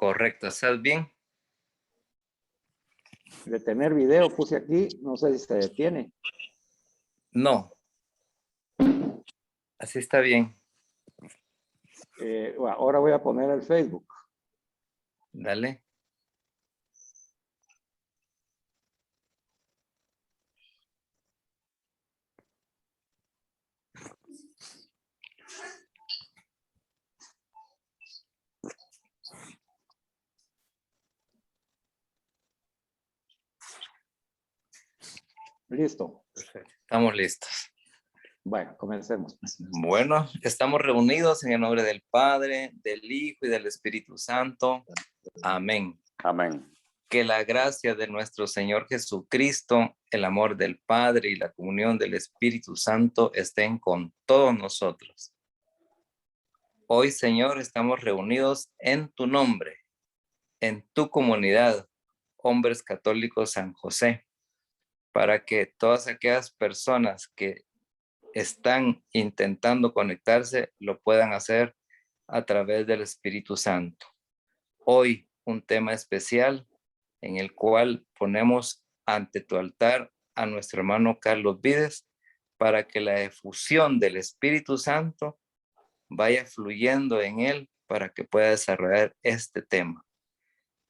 Correcto, ¿estás bien? Detener video puse aquí, no sé si se detiene. No. Así está bien. Bueno, ahora voy a poner el Facebook. Dale. Listo. Perfecto. Estamos listos. Bueno, comencemos. Bueno, estamos reunidos en el nombre del Padre, del Hijo y del Espíritu Santo. Amén. Amén. Que la gracia de nuestro Señor Jesucristo, el amor del Padre y la comunión del Espíritu Santo estén con todos nosotros. Hoy, Señor, estamos reunidos en tu nombre, en tu comunidad, Hombres Católicos San José, para que todas aquellas personas que están intentando conectarse lo puedan hacer a través del Espíritu Santo. Hoy, un tema especial en el cual ponemos ante tu altar a nuestro hermano Carlos Vides para que la efusión del Espíritu Santo vaya fluyendo en él para que pueda desarrollar este tema.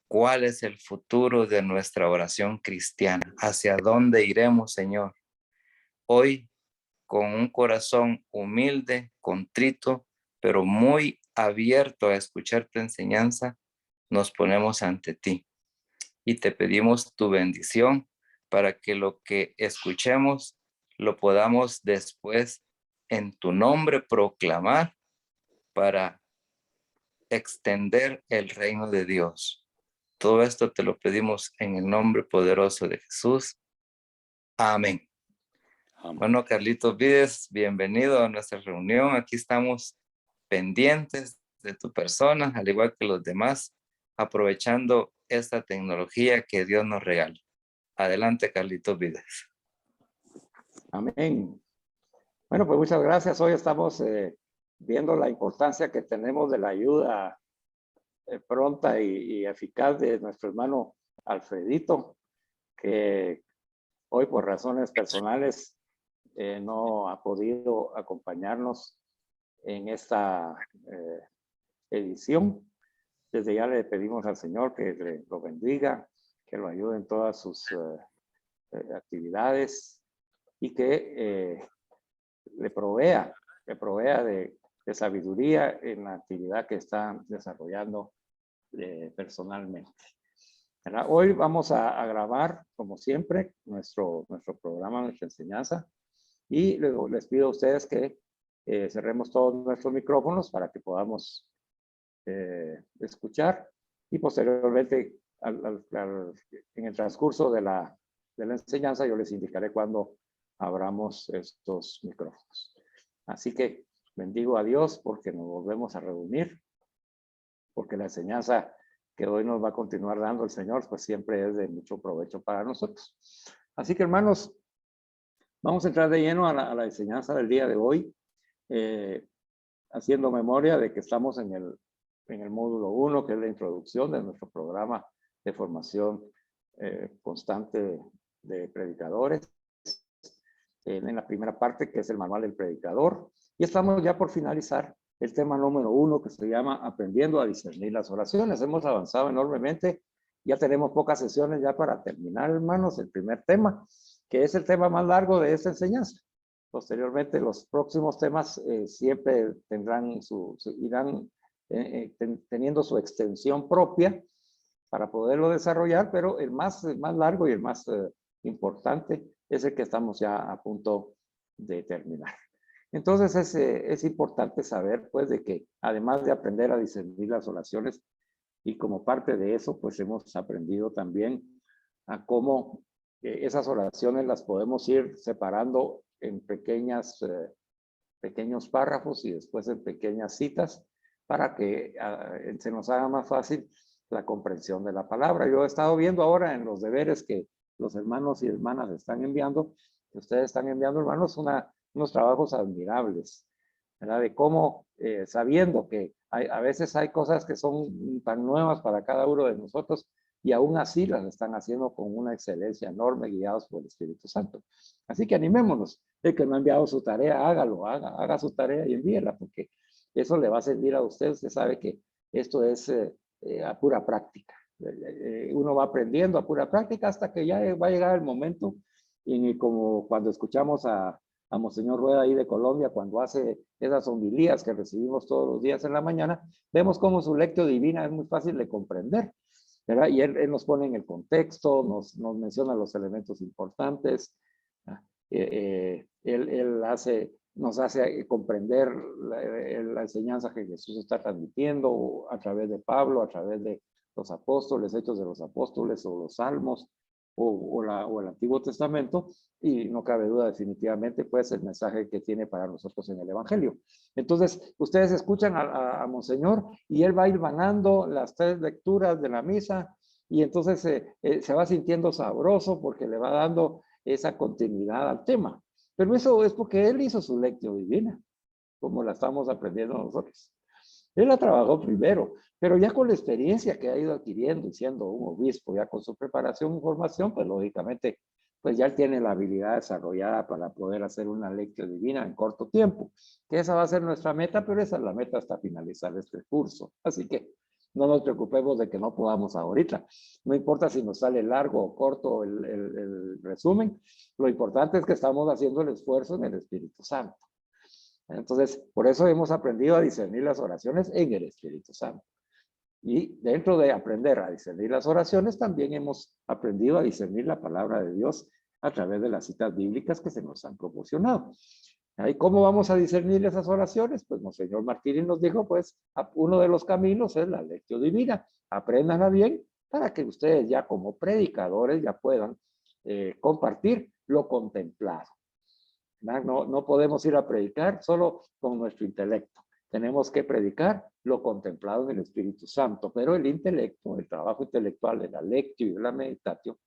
¿Cuál es el futuro de nuestra oración cristiana? ¿Hacia dónde iremos, Señor? Hoy, con un corazón humilde, contrito, pero muy abierto a escuchar tu enseñanza, nos ponemos ante ti y te pedimos tu bendición para que lo que escuchemos lo podamos después en tu nombre proclamar para extender el reino de Dios. Todo esto te lo pedimos en el nombre poderoso de Jesús. Amén. Amén. Bueno, Carlitos Vides, bienvenido a nuestra reunión. Aquí estamos pendientes de tu persona, al igual que los demás, aprovechando esta tecnología que Dios nos regala. Adelante, Carlitos Vides. Amén. Bueno, pues muchas gracias. Hoy estamos viendo la importancia que tenemos de la ayuda pronta y eficaz de nuestro hermano Alfredito, que hoy por razones personales no ha podido acompañarnos en esta edición. Desde ya le pedimos al Señor que lo bendiga, que lo ayude en todas sus actividades y que le provea de sabiduría en la actividad que está desarrollando personalmente. ¿Verdad? Hoy vamos a grabar, como siempre, nuestro programa, nuestra enseñanza, y luego les pido a ustedes que cerremos todos nuestros micrófonos para que podamos escuchar, y posteriormente en el transcurso de la enseñanza yo les indicaré cuándo abramos estos micrófonos. Así que bendigo a Dios porque nos volvemos a reunir, porque la enseñanza que hoy nos va a continuar dando el Señor, pues siempre es de mucho provecho para nosotros. Así que, hermanos, vamos a entrar de lleno a la enseñanza del día de hoy, haciendo memoria de que estamos en el módulo 1, que es la introducción de nuestro programa de formación constante de predicadores, en la primera parte, que es el manual del predicador, y estamos ya por finalizar el tema número 1, que se llama Aprendiendo a discernir las oraciones. Hemos avanzado enormemente, ya tenemos pocas sesiones ya para terminar, hermanos, el primer tema, que es el tema más largo de esta enseñanza. Posteriormente, los próximos temas siempre tendrán irán teniendo su extensión propia para poderlo desarrollar, pero el más largo y el más importante es el que estamos ya a punto de terminar. Entonces es importante saber, pues, de que además de aprender a discernir las oraciones, y como parte de eso, pues hemos aprendido también a cómo esas oraciones las podemos ir separando en pequeños párrafos y después en pequeñas citas para que se nos haga más fácil la comprensión de la palabra. Yo he estado viendo ahora en los deberes que los hermanos y hermanas están enviando, que ustedes están enviando, hermanos, unos trabajos admirables. ¿verdad? De cómo, sabiendo que a veces hay cosas que son tan nuevas para cada uno de nosotros y aún así las están haciendo con una excelencia enorme, guiados por el Espíritu Santo. Así que animémonos. El que no ha enviado su tarea, hágalo, haga su tarea y envíela, porque eso le va a servir a usted. Usted sabe que esto es a pura práctica. Uno va aprendiendo a pura práctica hasta que ya va a llegar el momento, y como cuando escuchamos a Monseñor Rueda ahí de Colombia, cuando hace esas homilías que recibimos todos los días en la mañana, vemos cómo su lectio divina es muy fácil de comprender, ¿verdad? Y él nos pone en el contexto, nos menciona los elementos importantes, él nos hace comprender la enseñanza que Jesús está transmitiendo a través de Pablo, a través de los apóstoles, Hechos de los Apóstoles o los Salmos o el Antiguo Testamento, y no cabe duda definitivamente pues el mensaje que tiene para nosotros en el Evangelio. Entonces, ustedes escuchan a Monseñor y él va a ir vanando las 3 lecturas de la misa y entonces se va sintiendo sabroso porque le va dando esa continuidad al tema. Pero eso es porque él hizo su lectio divina, como la estamos aprendiendo nosotros. Él la trabajó primero, pero ya con la experiencia que ha ido adquiriendo y siendo un obispo, ya con su preparación y formación, pues lógicamente, pues ya él tiene la habilidad desarrollada para poder hacer una lectio divina en corto tiempo, que esa va a ser nuestra meta, pero esa es la meta hasta finalizar este curso. Así que no nos preocupemos de que no podamos ahorita. No importa si nos sale largo o corto el resumen, lo importante es que estamos haciendo el esfuerzo en el Espíritu Santo. Entonces, por eso hemos aprendido a discernir las oraciones en el Espíritu Santo. Y dentro de aprender a discernir las oraciones, también hemos aprendido a discernir la palabra de Dios a través de las citas bíblicas que se nos han proporcionado. ¿Y cómo vamos a discernir esas oraciones? Pues Monseñor Martínez nos dijo, pues, uno de los caminos es la lectio divina. Apréndanla bien para que ustedes ya como predicadores ya puedan compartir lo contemplado. No podemos ir a predicar solo con nuestro intelecto. Tenemos que predicar lo contemplado en el Espíritu Santo, pero el intelecto, el trabajo intelectual de la lectio y de la meditatio,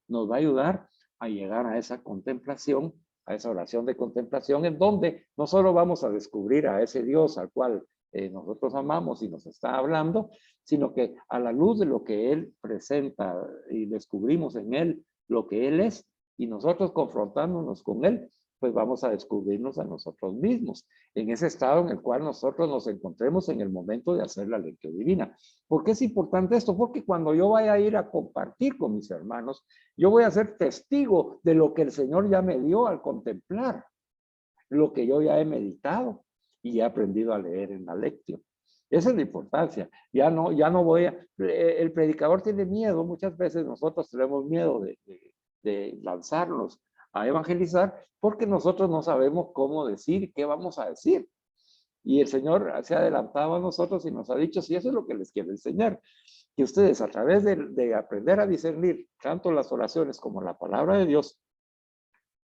nos va a ayudar a llegar a esa contemplación, a esa oración de contemplación, en donde no solo vamos a descubrir a ese Dios al cual nosotros amamos y nos está hablando, sino que a la luz de lo que Él presenta y descubrimos en Él lo que Él es, y nosotros confrontándonos con Él, pues vamos a descubrirnos a nosotros mismos, en ese estado en el cual nosotros nos encontremos en el momento de hacer la lectio divina. ¿Por qué es importante esto? Porque cuando yo vaya a ir a compartir con mis hermanos, yo voy a ser testigo de lo que el Señor ya me dio al contemplar, lo que yo ya he meditado y he aprendido a leer en la lectio. Esa es la importancia. Ya no voy a... El predicador tiene miedo, muchas veces nosotros tenemos miedo de lanzarnos a evangelizar porque nosotros no sabemos cómo decir, qué vamos a decir. Y el Señor se ha adelantado a nosotros y nos ha dicho, si eso es lo que les quiero enseñar, que ustedes a través de aprender a discernir tanto las oraciones como la palabra de Dios,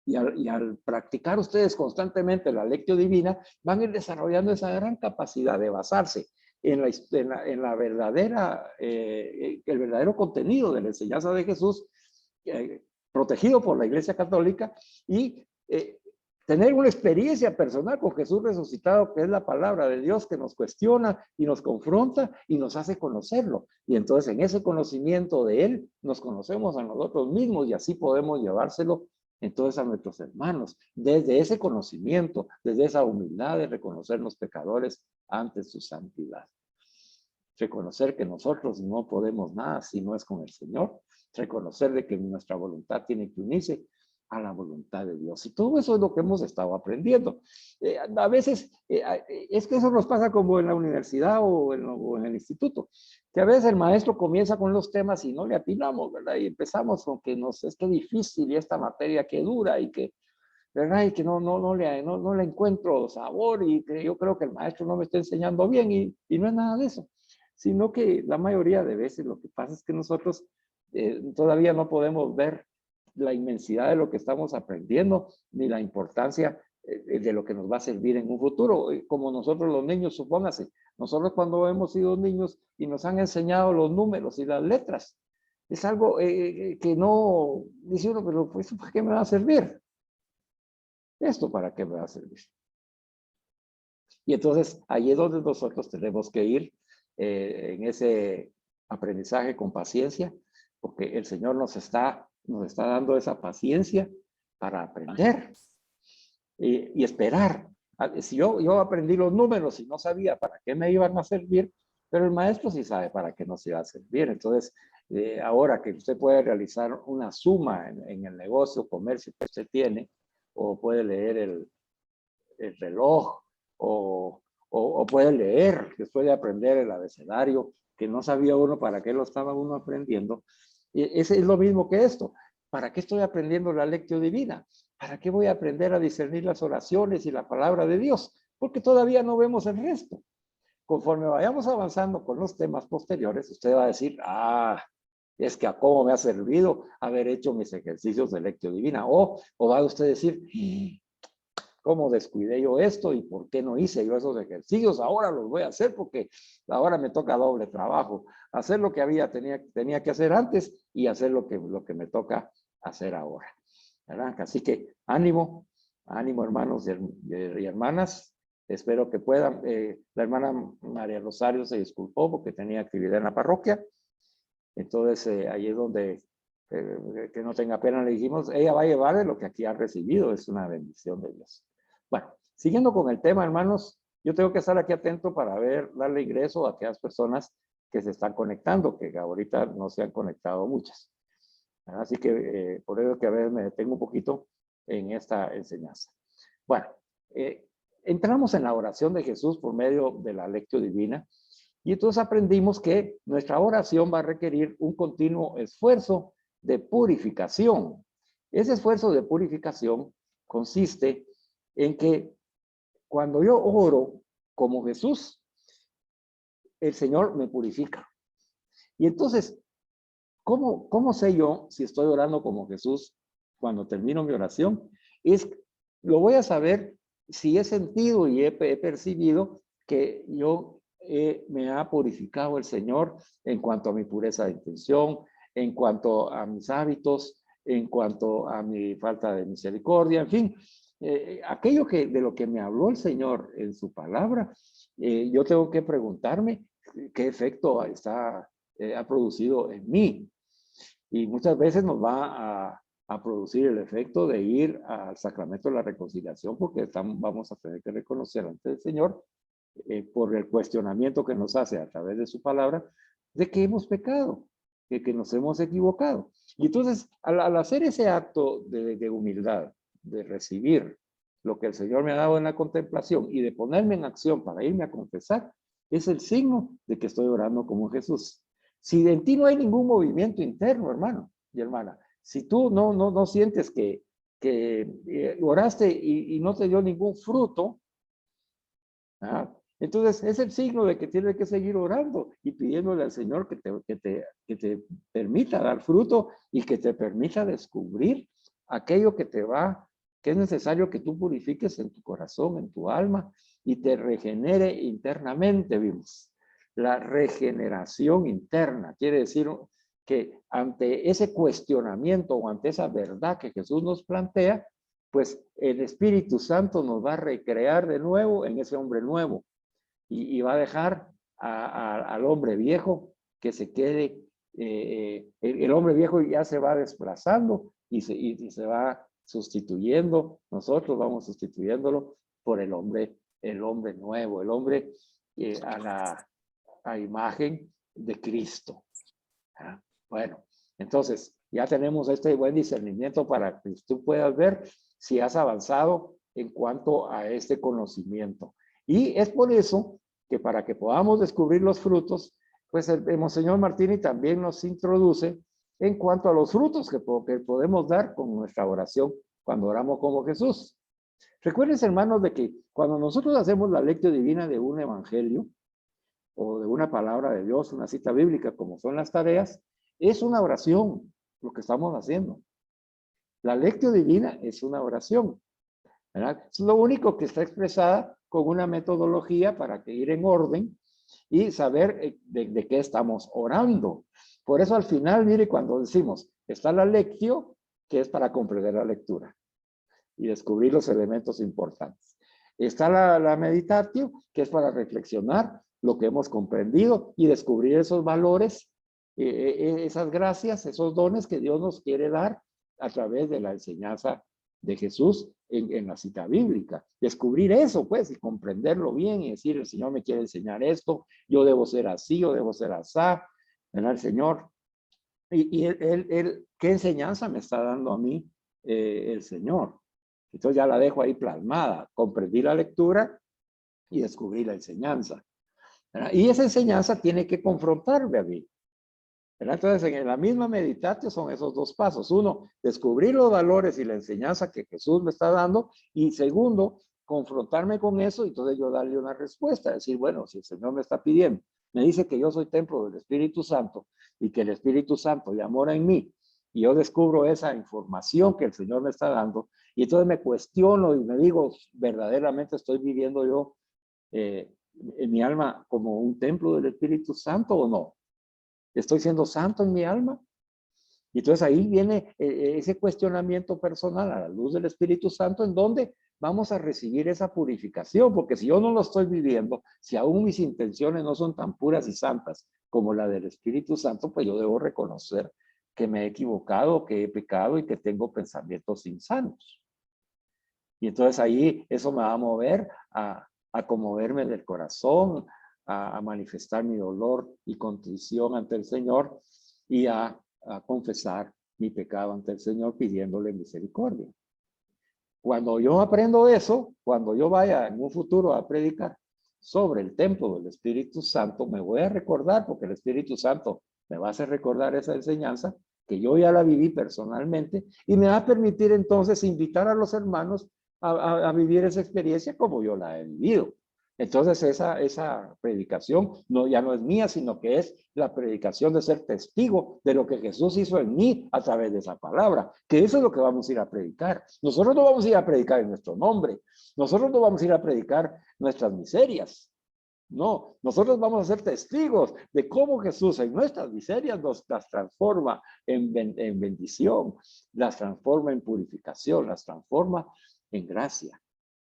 y al practicar ustedes constantemente la lectio divina, van a ir desarrollando esa gran capacidad de basarse en la verdadera, el verdadero contenido de la enseñanza de Jesús, protegido por la Iglesia Católica, y tener una experiencia personal con Jesús resucitado, que es la palabra de Dios que nos cuestiona y nos confronta y nos hace conocerlo. Y entonces en ese conocimiento de Él nos conocemos a nosotros mismos y así podemos llevárselo entonces a nuestros hermanos, desde ese conocimiento, desde esa humildad de reconocernos pecadores ante su santidad. Reconocer que nosotros no podemos nada si no es con el Señor, reconocer de que nuestra voluntad tiene que unirse a la voluntad de Dios. Y todo eso es lo que hemos estado aprendiendo. A veces, es que eso nos pasa como en la universidad o en el instituto, que a veces el maestro comienza con los temas y no le atinamos, ¿verdad? Y empezamos con que es que difícil y esta materia que dura y que, ¿verdad? Y que no le encuentro sabor y que yo creo que el maestro no me está enseñando bien y no es nada de eso, sino que la mayoría de veces lo que pasa es que nosotros todavía no podemos ver la inmensidad de lo que estamos aprendiendo, ni la importancia de lo que nos va a servir en un futuro. Como nosotros los niños, supóngase, nosotros cuando hemos sido niños y nos han enseñado los números y las letras, es algo que no, dice uno, pero pues, ¿para qué me va a servir? ¿Esto para qué me va a servir? Y entonces, ahí es donde nosotros tenemos que ir en ese aprendizaje con paciencia, porque el Señor nos está dando esa paciencia para aprender y esperar. Si yo aprendí los números y no sabía para qué me iban a servir, pero el maestro sí sabe para qué nos iba a servir. Entonces, ahora que usted puede realizar una suma en el negocio, comercio que usted tiene, o puede leer el reloj, o puede leer, después de aprender el abecedario, que no sabía uno para qué lo estaba uno aprendiendo. Y ese es lo mismo que esto. ¿Para qué estoy aprendiendo la lectio divina? ¿Para qué voy a aprender a discernir las oraciones y la palabra de Dios? Porque todavía no vemos el resto. Conforme vayamos avanzando con los temas posteriores, usted va a decir, es que a cómo me ha servido haber hecho mis ejercicios de lectio divina. O va a usted decir, ¿cómo descuidé yo esto y por qué no hice yo esos ejercicios? Ahora los voy a hacer porque ahora me toca doble trabajo. Hacer lo que tenía que hacer antes y hacer lo que me toca hacer ahora. ¿Verdad? Así que ánimo hermanos y hermanas. Espero que puedan. La hermana María Rosario se disculpó porque tenía actividad en la parroquia. Entonces, ahí es donde, que no tenga pena, le dijimos, ella va a llevar de lo que aquí ha recibido. Es una bendición de Dios. Bueno, siguiendo con el tema, hermanos, yo tengo que estar aquí atento para darle ingreso a aquellas personas que se están conectando, que ahorita no se han conectado muchas. Así que por eso que a veces me detengo un poquito en esta enseñanza. Bueno, entramos en la oración de Jesús por medio de la lectio divina y entonces aprendimos que nuestra oración va a requerir un continuo esfuerzo de purificación. Ese esfuerzo de purificación consiste en que cuando yo oro como Jesús, el Señor me purifica. Y entonces, ¿cómo sé yo si estoy orando como Jesús cuando termino mi oración? Lo voy a saber si he sentido y he percibido que me ha purificado el Señor en cuanto a mi pureza de intención, en cuanto a mis hábitos, en cuanto a mi falta de misericordia, en fin, aquello de lo que me habló el Señor en su palabra, yo tengo que preguntarme qué efecto ha producido en mí. Y muchas veces nos va a producir el efecto de ir al sacramento de la reconciliación, porque vamos a tener que reconocer ante el Señor, por el cuestionamiento que nos hace a través de su palabra, de que hemos pecado, que nos hemos equivocado. Y entonces, al hacer ese acto de humildad, de recibir lo que el Señor me ha dado en la contemplación y de ponerme en acción para irme a confesar, es el signo de que estoy orando como Jesús. Si en ti no hay ningún movimiento interno, hermano y hermana, si tú no sientes que oraste y no te dio ningún fruto, entonces es el signo de que tienes que seguir orando y pidiéndole al Señor que te permita dar fruto y que te permita descubrir aquello que es necesario que tú purifiques en tu corazón, en tu alma y te regenere internamente, vimos. La regeneración interna quiere decir que ante ese cuestionamiento o ante esa verdad que Jesús nos plantea, pues el Espíritu Santo nos va a recrear de nuevo en ese hombre nuevo y va a dejar al hombre viejo que se quede. El hombre viejo ya se va desplazando y se va sustituyendo. Nosotros vamos sustituyéndolo por el hombre nuevo, el hombre a imagen de Cristo. Bueno, entonces ya tenemos este buen discernimiento para que tú puedas ver si has avanzado en cuanto a este conocimiento. Y es por eso que para que podamos descubrir los frutos, pues el Monseñor Martini también nos introduce en cuanto a los frutos que podemos dar con nuestra oración cuando oramos como Jesús. Recuerden, hermanos, de que cuando nosotros hacemos la lectio divina de un evangelio o de una palabra de Dios, una cita bíblica, como son las tareas, es una oración lo que estamos haciendo. La lectio divina es una oración, ¿verdad? Es lo único que está expresada con una metodología para que ir en orden y saber de qué estamos orando. Por eso al final, mire, cuando decimos, está la lectio, que es para comprender la lectura y descubrir los elementos importantes. Está la meditación, que es para reflexionar lo que hemos comprendido y descubrir esos valores, esas gracias, esos dones que Dios nos quiere dar a través de la enseñanza de Jesús en la cita bíblica. Descubrir eso, pues, y comprenderlo bien y decir, el Señor me quiere enseñar esto, yo debo ser así, yo debo ser así, ¿verdad? El Señor. Y ¿qué enseñanza me está dando a mí el Señor? Entonces ya la dejo ahí plasmada. Comprendí la lectura y descubrí la enseñanza, ¿verdad? Y esa enseñanza tiene que confrontarme a mí, ¿verdad? Entonces, en la misma meditatio son esos dos pasos. Uno, descubrir los valores y la enseñanza que Jesús me está dando. Y segundo, confrontarme con eso y entonces yo darle una respuesta. Decir, bueno, si el Señor me está pidiendo, me dice que yo soy templo del Espíritu Santo y que el Espíritu Santo ya mora en mí, y yo descubro esa información que el Señor me está dando, y entonces me cuestiono y me digo, ¿verdaderamente estoy viviendo yo en mi alma como un templo del Espíritu Santo o no? ¿Estoy siendo santo en mi alma? Y entonces ahí viene ese cuestionamiento personal a la luz del Espíritu Santo, en donde vamos a recibir esa purificación, porque si yo no lo estoy viviendo, si aún mis intenciones no son tan puras y santas como la del Espíritu Santo, pues yo debo reconocer que me he equivocado, que he pecado y que tengo pensamientos insanos. Y entonces ahí eso me va a mover a conmoverme del corazón, a manifestar mi dolor y contrición ante el Señor y a confesar mi pecado ante el Señor pidiéndole misericordia. Cuando yo aprendo eso, cuando yo vaya en un futuro a predicar sobre el templo del Espíritu Santo, me voy a recordar, porque el Espíritu Santo me va a hacer recordar esa enseñanza, que yo ya la viví personalmente, y me va a permitir entonces invitar a los hermanos a vivir esa experiencia como yo la he vivido. Entonces esa predicación ya no es mía, sino que es la predicación de ser testigo de lo que Jesús hizo en mí a través de esa palabra, que eso es lo que vamos a ir a predicar. Nosotros no vamos a ir a predicar en nuestro nombre, nosotros no vamos a ir a predicar nuestras miserias. No, nosotros vamos a ser testigos de cómo Jesús en nuestras miserias las transforma en bendición, las transforma en purificación, las transforma en gracia.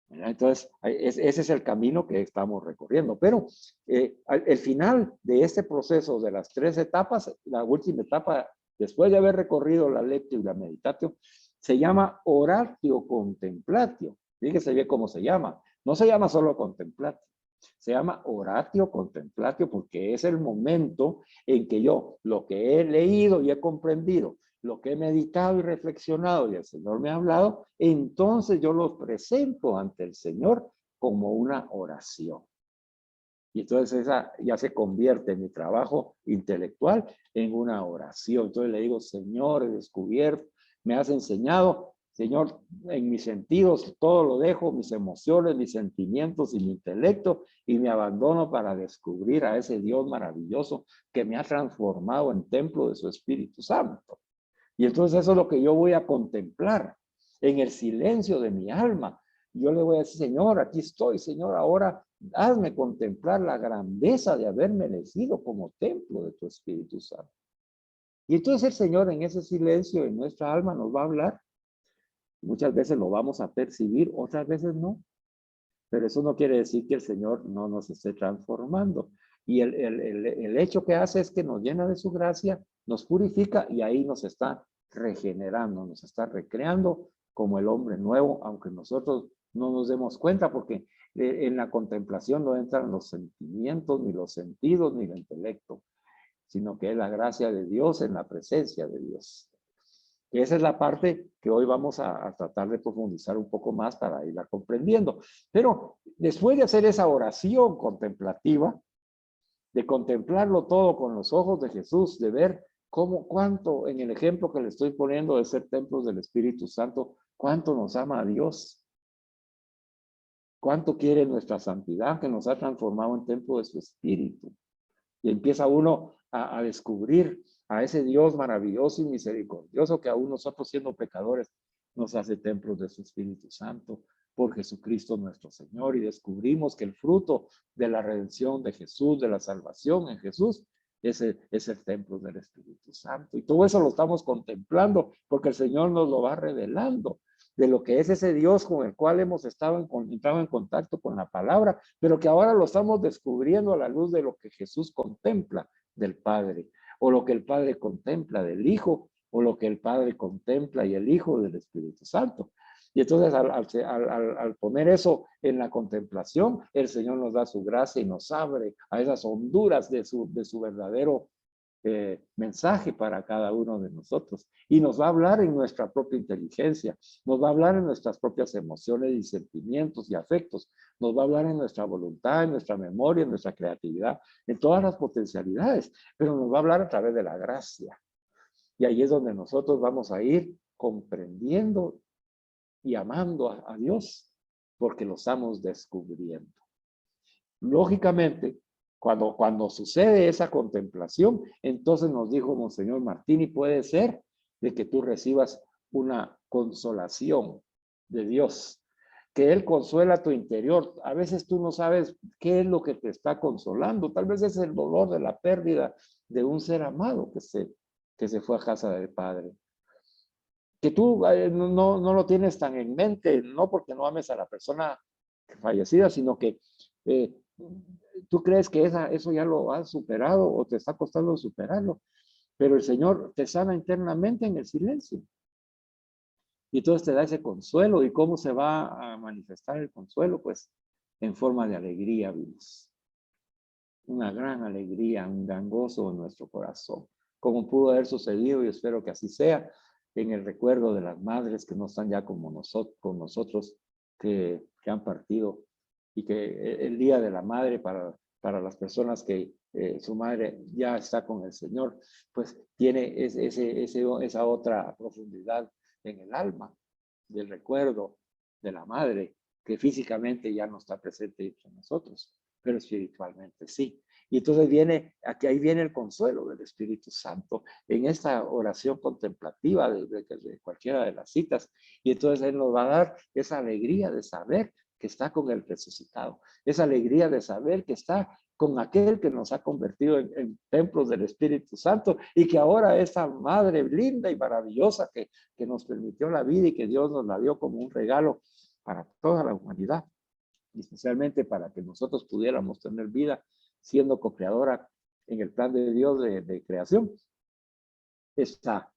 Entonces, ese es el camino que estamos recorriendo. Pero el final de este proceso de las tres etapas, la última etapa, después de haber recorrido la lectio y la meditatio, se llama oratio contemplatio. Fíjese bien cómo se llama. No se llama solo contemplatio. Se llama oratio contemplatio porque es el momento en que yo lo que he leído y he comprendido, lo que he meditado y reflexionado y el Señor me ha hablado, entonces yo lo presento ante el Señor como una oración. Y entonces esa ya se convierte en mi trabajo intelectual en una oración. Entonces le digo, Señor, he descubierto, me has enseñado, Señor, en mis sentidos, todo lo dejo, mis emociones, mis sentimientos y mi intelecto, y me abandono para descubrir a ese Dios maravilloso que me ha transformado en templo de su Espíritu Santo. Y entonces eso es lo que yo voy a contemplar en el silencio de mi alma. Yo le voy a decir, Señor, aquí estoy, Señor, ahora hazme contemplar la grandeza de haberme elegido como templo de tu Espíritu Santo. Y entonces el Señor en ese silencio en nuestra alma nos va a hablar. Muchas veces lo vamos a percibir, otras veces no. Pero eso no quiere decir que el Señor no nos esté transformando. Y el hecho que hace es que nos llena de su gracia, nos purifica y ahí nos está regenerando, nos está recreando como el hombre nuevo, aunque nosotros no nos demos cuenta, porque en la contemplación no entran los sentimientos, ni los sentidos, ni el intelecto, sino que es la gracia de Dios en la presencia de Dios. Y esa es la parte que hoy vamos a tratar de profundizar un poco más para irla comprendiendo. Pero después de hacer esa oración contemplativa, de contemplarlo todo con los ojos de Jesús, de ver cuánto en el ejemplo que le estoy poniendo de ser templos del Espíritu Santo, cuánto nos ama a Dios, cuánto quiere nuestra santidad que nos ha transformado en templo de su Espíritu. Y empieza uno a descubrir a ese Dios maravilloso y misericordioso que aún nosotros siendo pecadores nos hace templos de su Espíritu Santo por Jesucristo nuestro Señor. Y descubrimos que el fruto de la redención de Jesús, de la salvación en Jesús, es el templo del Espíritu Santo. Y todo eso lo estamos contemplando porque el Señor nos lo va revelando de lo que es ese Dios con el cual hemos entrado en contacto con la palabra, pero que ahora lo estamos descubriendo a la luz de lo que Jesús contempla del Padre, o lo que el Padre contempla del Hijo, o lo que el Padre contempla y el Hijo del Espíritu Santo. Y entonces al poner eso en la contemplación, el Señor nos da su gracia y nos abre a esas honduras de su verdadero mensaje para cada uno de nosotros. Y nos va a hablar en nuestra propia inteligencia, nos va a hablar en nuestras propias emociones y sentimientos y afectos, nos va a hablar en nuestra voluntad, en nuestra memoria, en nuestra creatividad, en todas las potencialidades, pero nos va a hablar a través de la gracia. Y ahí es donde nosotros vamos a ir comprendiendo y amando a Dios, porque lo estamos descubriendo. Lógicamente, cuando sucede esa contemplación, entonces nos dijo Monseñor Martini, puede ser de que tú recibas una consolación de Dios, que Él consuela tu interior. A veces tú no sabes qué es lo que te está consolando. Tal vez es el dolor de la pérdida de un ser amado que se fue a casa del Padre. Que tú no lo tienes tan en mente, no porque no ames a la persona fallecida, sino que tú crees que eso ya lo has superado o te está costando superarlo, pero el Señor te sana internamente en el silencio. Y entonces te da ese consuelo. ¿Y cómo se va a manifestar el consuelo? Pues en forma de alegría, vimos. Una gran alegría, un gran gozo en nuestro corazón. Como pudo haber sucedido, y espero que así sea, en el recuerdo de las madres que no están ya como con nosotros, que han partido, y que el Día de la Madre para las personas que su madre ya está con el Señor, pues tiene esa otra profundidad en el alma del recuerdo de la madre, que físicamente ya no está presente entre nosotros, pero espiritualmente sí. Y entonces ahí viene el consuelo del Espíritu Santo en esta oración contemplativa de cualquiera de las citas. Y entonces Él nos va a dar esa alegría de saber que está con el resucitado, esa alegría de saber que está con aquel que nos ha convertido en templos del Espíritu Santo y que ahora esa madre linda y maravillosa que nos permitió la vida y que Dios nos la dio como un regalo para toda la humanidad, y especialmente para que nosotros pudiéramos tener vida siendo co-creadora en el plan de Dios de creación, está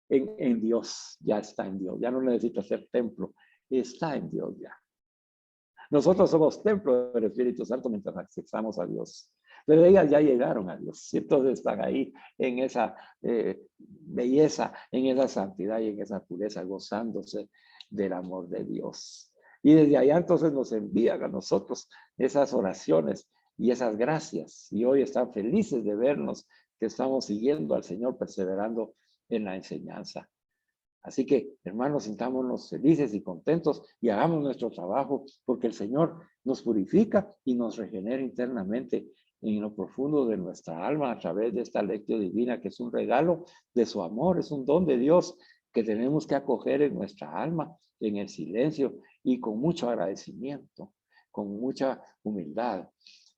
en Dios, ya está en Dios, ya no necesita ser templo, está en Dios ya. Nosotros somos templo del Espíritu Santo mientras accesamos a Dios. Pero ellas ya llegaron a Dios. Y entonces están ahí en esa belleza, en esa santidad y en esa pureza, gozándose del amor de Dios. Y desde allá entonces nos envían a nosotros esas oraciones y esas gracias. Y hoy están felices de vernos que estamos siguiendo al Señor, perseverando en la enseñanza. Así que, hermanos, sintámonos felices y contentos y hagamos nuestro trabajo, porque el Señor nos purifica y nos regenera internamente en lo profundo de nuestra alma a través de esta lectio divina, que es un regalo de su amor, es un don de Dios que tenemos que acoger en nuestra alma, en el silencio y con mucho agradecimiento, con mucha humildad.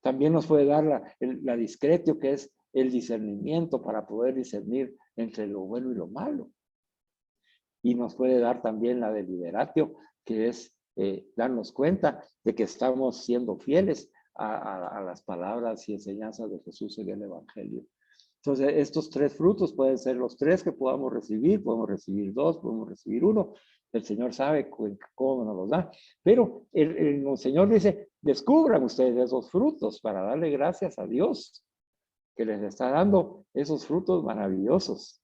También nos puede dar la discretio, que es el discernimiento para poder discernir entre lo bueno y lo malo. Y nos puede dar también la deliberatio, que es darnos cuenta de que estamos siendo fieles a las palabras y enseñanzas de Jesús en el Evangelio. Entonces, estos tres frutos pueden ser los tres que podamos recibir dos, podemos recibir uno. El Señor sabe cómo nos los da. Pero el Señor dice, descubran ustedes esos frutos para darle gracias a Dios, que les está dando esos frutos maravillosos.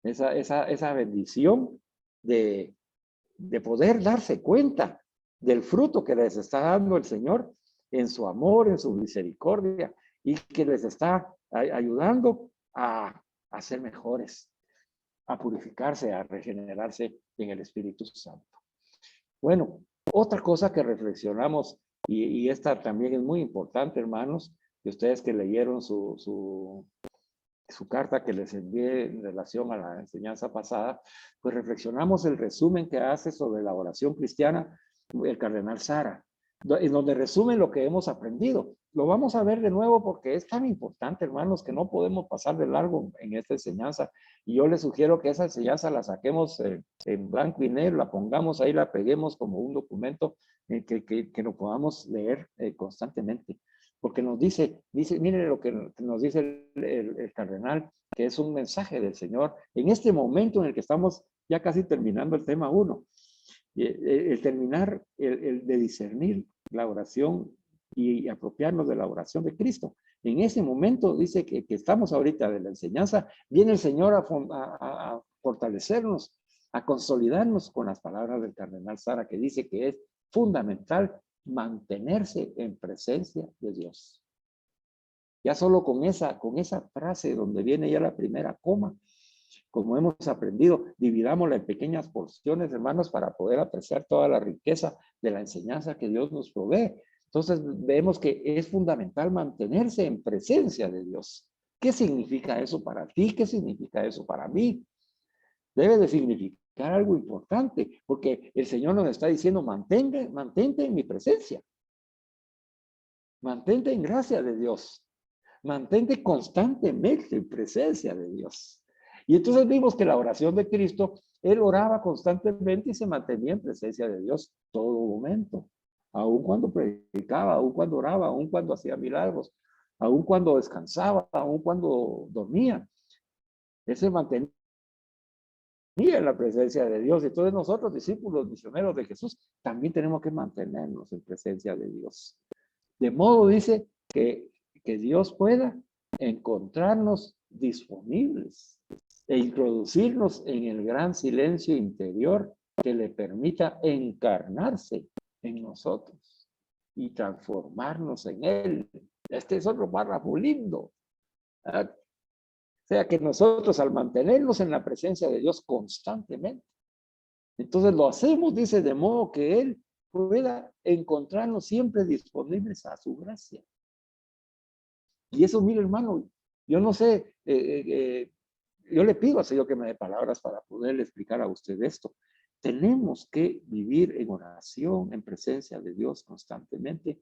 Esa bendición de poder darse cuenta del fruto que les está dando el Señor en su amor, en su misericordia, y que les está ayudando a ser mejores, a purificarse, a regenerarse en el Espíritu Santo. Bueno, otra cosa que reflexionamos, y esta también es muy importante, hermanos, de ustedes que leyeron su carta que les envié en relación a la enseñanza pasada, pues reflexionamos el resumen que hace sobre la oración cristiana el cardenal Sara. en donde resume lo que hemos aprendido. Lo vamos a ver de nuevo porque es tan importante, hermanos, que no podemos pasar de largo en esta enseñanza. Y yo les sugiero que esa enseñanza la saquemos en blanco y negro, la pongamos ahí, la peguemos como un documento que lo podamos leer constantemente. Porque nos dice, miren lo que nos dice el cardenal, que es un mensaje del Señor en este momento en el que estamos ya casi terminando el tema 1. El terminar, el de discernir la oración y apropiarnos de la oración de Cristo. En ese momento dice que estamos ahorita de la enseñanza, viene el Señor a fortalecernos, a consolidarnos con las palabras del cardenal Sara, que dice que es fundamental mantenerse en presencia de Dios. Ya solo con esa frase donde viene ya la primera coma, como hemos aprendido, dividámosla en pequeñas porciones, hermanos, para poder apreciar toda la riqueza de la enseñanza que Dios nos provee. Entonces, vemos que es fundamental mantenerse en presencia de Dios. ¿Qué significa eso para ti? ¿Qué significa eso para mí? Debe de significar algo importante, porque el Señor nos está diciendo, mantente en mi presencia. Mantente en gracia de Dios. Mantente constantemente en presencia de Dios. Y entonces vimos que la oración de Cristo, Él oraba constantemente y se mantenía en presencia de Dios todo momento. Aun cuando predicaba, aun cuando oraba, aun cuando hacía milagros, aun cuando descansaba, aun cuando dormía. Él se mantenía en la presencia de Dios. Entonces nosotros, discípulos, misioneros de Jesús, también tenemos que mantenernos en presencia de Dios. De modo, dice, que Dios pueda encontrarnos disponibles e introducirnos en el gran silencio interior que le permita encarnarse en nosotros y transformarnos en Él. Este es otro párrafo lindo. ¿Verdad? O sea que nosotros al mantenernos en la presencia de Dios constantemente, entonces lo hacemos, dice, de modo que Él pueda encontrarnos siempre disponibles a su gracia. Y eso, mire, hermano, yo no sé, yo le pido al Señor que me dé palabras para poderle explicar a usted esto. Tenemos que vivir en oración, en presencia de Dios constantemente,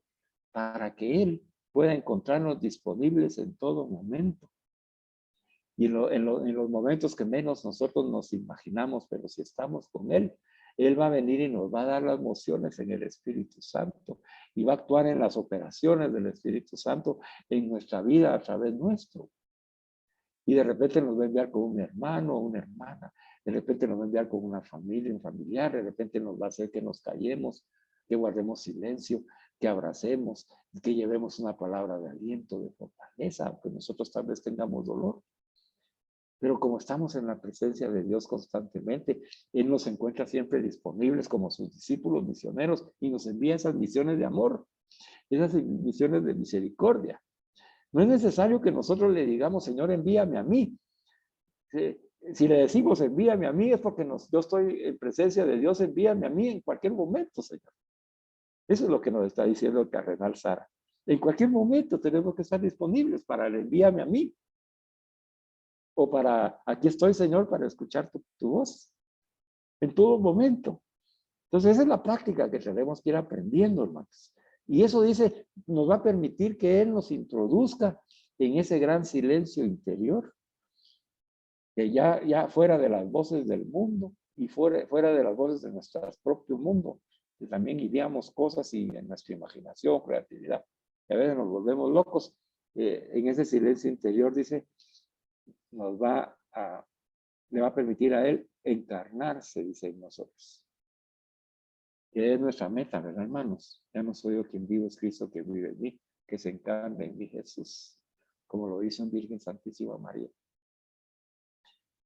para que Él pueda encontrarnos disponibles en todo momento. Y en los momentos que menos nosotros nos imaginamos, pero si estamos con Él, Él va a venir y nos va a dar las mociones en el Espíritu Santo y va a actuar en las operaciones del Espíritu Santo en nuestra vida a través nuestro. Y de repente nos va a enviar con un hermano o una hermana, de repente nos va a enviar con una familia, un familiar, de repente nos va a hacer que nos callemos, que guardemos silencio, que abracemos, que llevemos una palabra de aliento, de fortaleza, aunque nosotros tal vez tengamos dolor. Pero como estamos en la presencia de Dios constantemente, Él nos encuentra siempre disponibles como sus discípulos misioneros y nos envía esas misiones de amor, esas misiones de misericordia. No es necesario que nosotros le digamos, Señor, envíame a mí. Si le decimos, envíame a mí, es porque yo estoy en presencia de Dios, envíame a mí en cualquier momento, Señor. Eso es lo que nos está diciendo el cardenal Sara. En cualquier momento tenemos que estar disponibles para el envíame a mí. O para, aquí estoy, Señor, para escuchar tu voz. En todo momento. Entonces, esa es la práctica que tenemos que ir aprendiendo, hermanos. Y eso dice, nos va a permitir que Él nos introduzca en ese gran silencio interior, que ya fuera de las voces del mundo y fuera de las voces de nuestro propio mundo, que también ideamos cosas y en nuestra imaginación, creatividad. Y a veces nos volvemos locos. En ese silencio interior, dice, le va a permitir a Él encarnarse, dice en nosotros. Que es nuestra meta, ¿verdad, hermanos? Ya no soy yo quien vivo, es Cristo que vive en mí, que se encarna en mí Jesús, como lo hizo en Virgen Santísima María.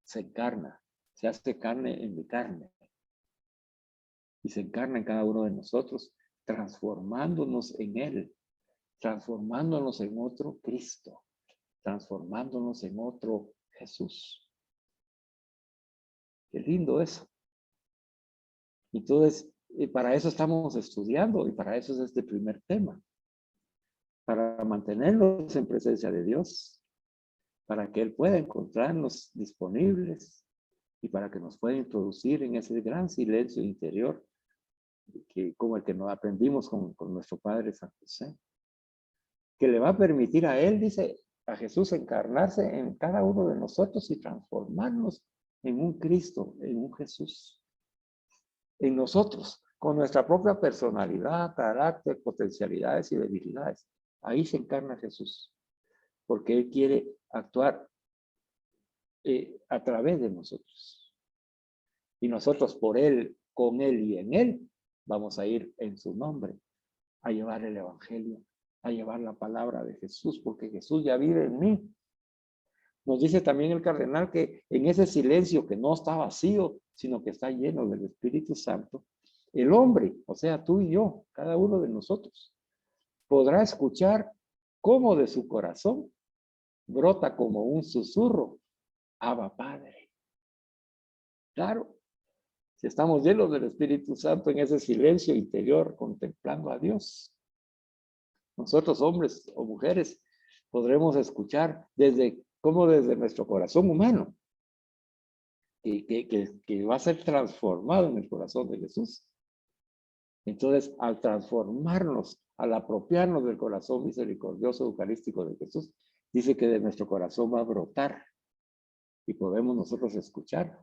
Se encarna, se hace carne en mi carne y se encarna en cada uno de nosotros, transformándonos en Él, transformándonos en otro Cristo, transformándonos en otro Jesús. Qué lindo eso. Entonces, para eso estamos estudiando y para eso es este primer tema. Para mantenernos en presencia de Dios, para que Él pueda encontrarnos disponibles y para que nos pueda introducir en ese gran silencio interior como el que nos aprendimos con nuestro Padre San José, que le va a permitir a él, dice, a Jesús encarnarse en cada uno de nosotros y transformarnos en un Cristo, en un Jesús, en nosotros, con nuestra propia personalidad, carácter, potencialidades y debilidades. Ahí se encarna Jesús, porque Él quiere actuar a través de nosotros. Y nosotros por Él, con Él y en Él, vamos a ir en su nombre a llevar el Evangelio, a llevar la palabra de Jesús, porque Jesús ya vive en mí. Nos dice también el cardenal que en ese silencio que no está vacío, sino que está lleno del Espíritu Santo, el hombre, o sea, tú y yo, cada uno de nosotros, podrá escuchar cómo de su corazón brota como un susurro, Abba Padre. Claro, si estamos llenos del Espíritu Santo en ese silencio interior contemplando a Dios, nosotros hombres o mujeres podremos escuchar desde nuestro corazón humano, que va a ser transformado en el corazón de Jesús. Entonces, al transformarnos, al apropiarnos del corazón misericordioso eucarístico de Jesús, dice que de nuestro corazón va a brotar y podemos nosotros escuchar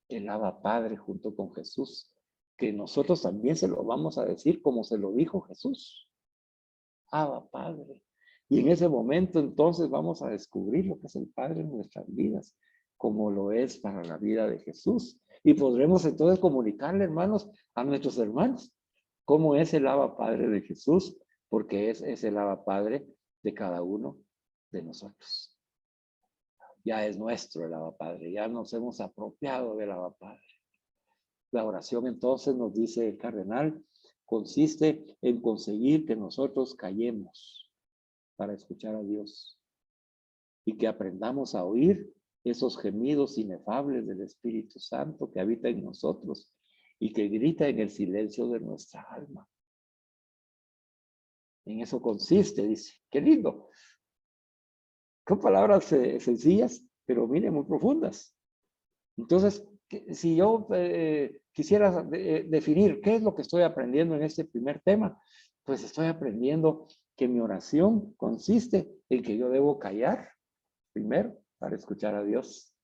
el Abba Padre junto con Jesús, que nosotros también se lo vamos a decir como se lo dijo Jesús. Abba Padre. Y en ese momento entonces vamos a descubrir lo que es el Padre en nuestras vidas, como lo es para la vida de Jesús. Y podremos entonces comunicarle, hermanos, a nuestros hermanos, cómo es el Abba Padre de Jesús, porque es el Abba Padre de cada uno de nosotros. Ya es nuestro el Abba Padre, ya nos hemos apropiado del Abba Padre. La oración entonces, nos dice el cardenal, consiste en conseguir que nosotros callemos para escuchar a Dios y que aprendamos a oír esos gemidos inefables del Espíritu Santo que habita en nosotros y que grita en el silencio de nuestra alma. En eso consiste, dice. Qué lindo. Son palabras sencillas, pero miren, muy profundas. Entonces, si yo quisiera definir qué es lo que estoy aprendiendo en este primer tema, pues estoy aprendiendo que mi oración consiste en que yo debo callar primero para escuchar a Dios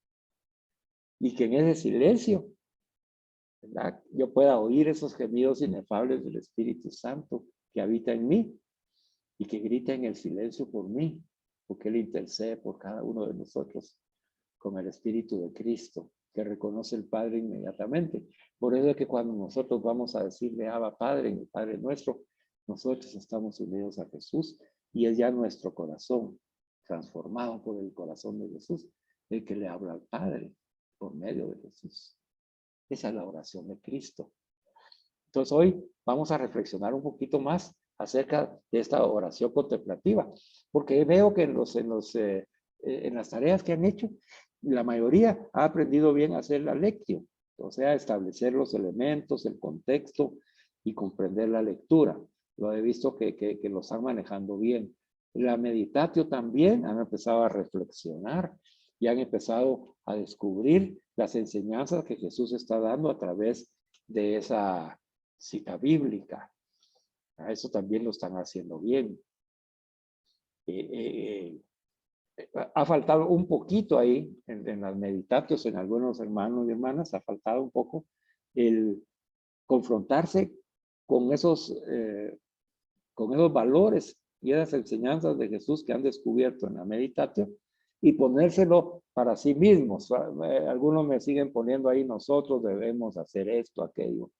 y que en ese silencio, ¿verdad?, yo pueda oír esos gemidos inefables del Espíritu Santo que habita en mí y que grita en el silencio por mí, porque Él intercede por cada uno de nosotros con el Espíritu de Cristo, que reconoce el Padre inmediatamente. Por eso es que cuando nosotros vamos a decirle Abba Padre en el Padre nuestro, nosotros estamos unidos a Jesús y es ya nuestro corazón, transformado por el corazón de Jesús, el que le habla al Padre por medio de Jesús. Esa es la oración de Cristo. Entonces hoy vamos a reflexionar un poquito más acerca de esta oración contemplativa, porque veo que en las tareas que han hecho, la mayoría ha aprendido bien a hacer la lectio, o sea, establecer los elementos, el contexto y comprender la lectura. Lo he visto que lo están manejando bien. La meditatio también han empezado a reflexionar y han empezado a descubrir las enseñanzas que Jesús está dando a través de esa cita bíblica. A eso también lo están haciendo bien. Ha faltado un poquito ahí en las meditatios, en algunos hermanos y hermanas, ha faltado un poco el confrontarse con esos valores y esas enseñanzas de Jesús que han descubierto en la meditatio y ponérselo para sí mismos. Algunos me siguen poniendo ahí, nosotros debemos hacer esto, aquello,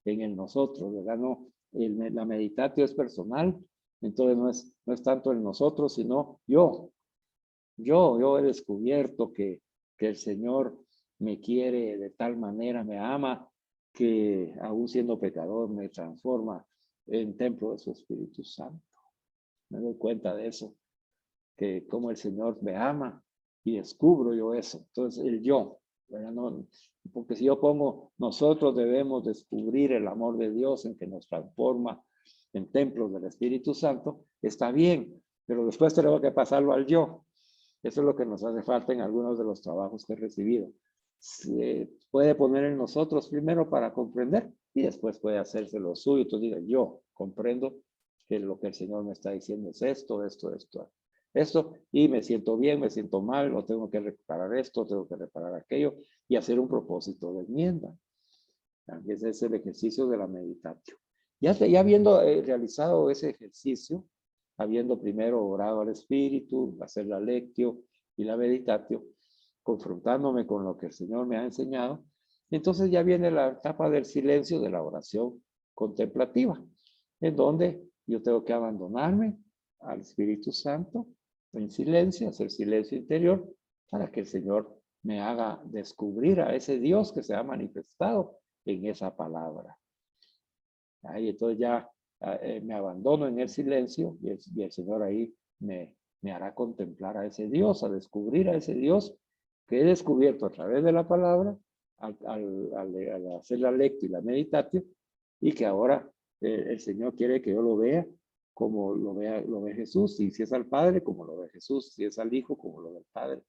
en el nosotros, ¿verdad? No, la meditatio es personal, entonces no es tanto el nosotros, sino yo he descubierto que el Señor me quiere de tal manera, me ama, que aún siendo pecador me transforma en templo de su Espíritu Santo. Me doy cuenta de eso, que como el Señor me ama y descubro yo eso. Entonces el yo, ¿verdad? No, porque si yo pongo, nosotros debemos descubrir el amor de Dios en que nos transforma en templos del Espíritu Santo, está bien, pero después tenemos que pasarlo al yo. Eso es lo que nos hace falta en algunos de los trabajos que he recibido. se puede poner en nosotros primero para comprender y después puede hacerse lo suyo. Entonces diga, yo comprendo que lo que el Señor me está diciendo es esto, y me siento bien, me siento mal, o tengo que reparar esto, tengo que reparar aquello, y hacer un propósito de enmienda. Ese es el ejercicio de la meditación. Ya habiendo realizado ese ejercicio, habiendo primero orado al Espíritu, hacer la lectio y la meditatio, confrontándome con lo que el Señor me ha enseñado, entonces ya viene la etapa del silencio, de la oración contemplativa, en donde yo tengo que abandonarme al Espíritu Santo en silencio, hacer silencio interior, para que el Señor me haga descubrir a ese Dios que se ha manifestado en esa palabra. Ahí entonces ya me abandono en el silencio y el Señor ahí me hará contemplar a ese Dios, a descubrir a ese Dios que he descubierto a través de la palabra al hacer la lectura y la meditación, y que ahora el Señor quiere que yo lo vea como lo ve Jesús, y si es al Padre, como lo ve Jesús, si es al Hijo, como lo ve el Padre,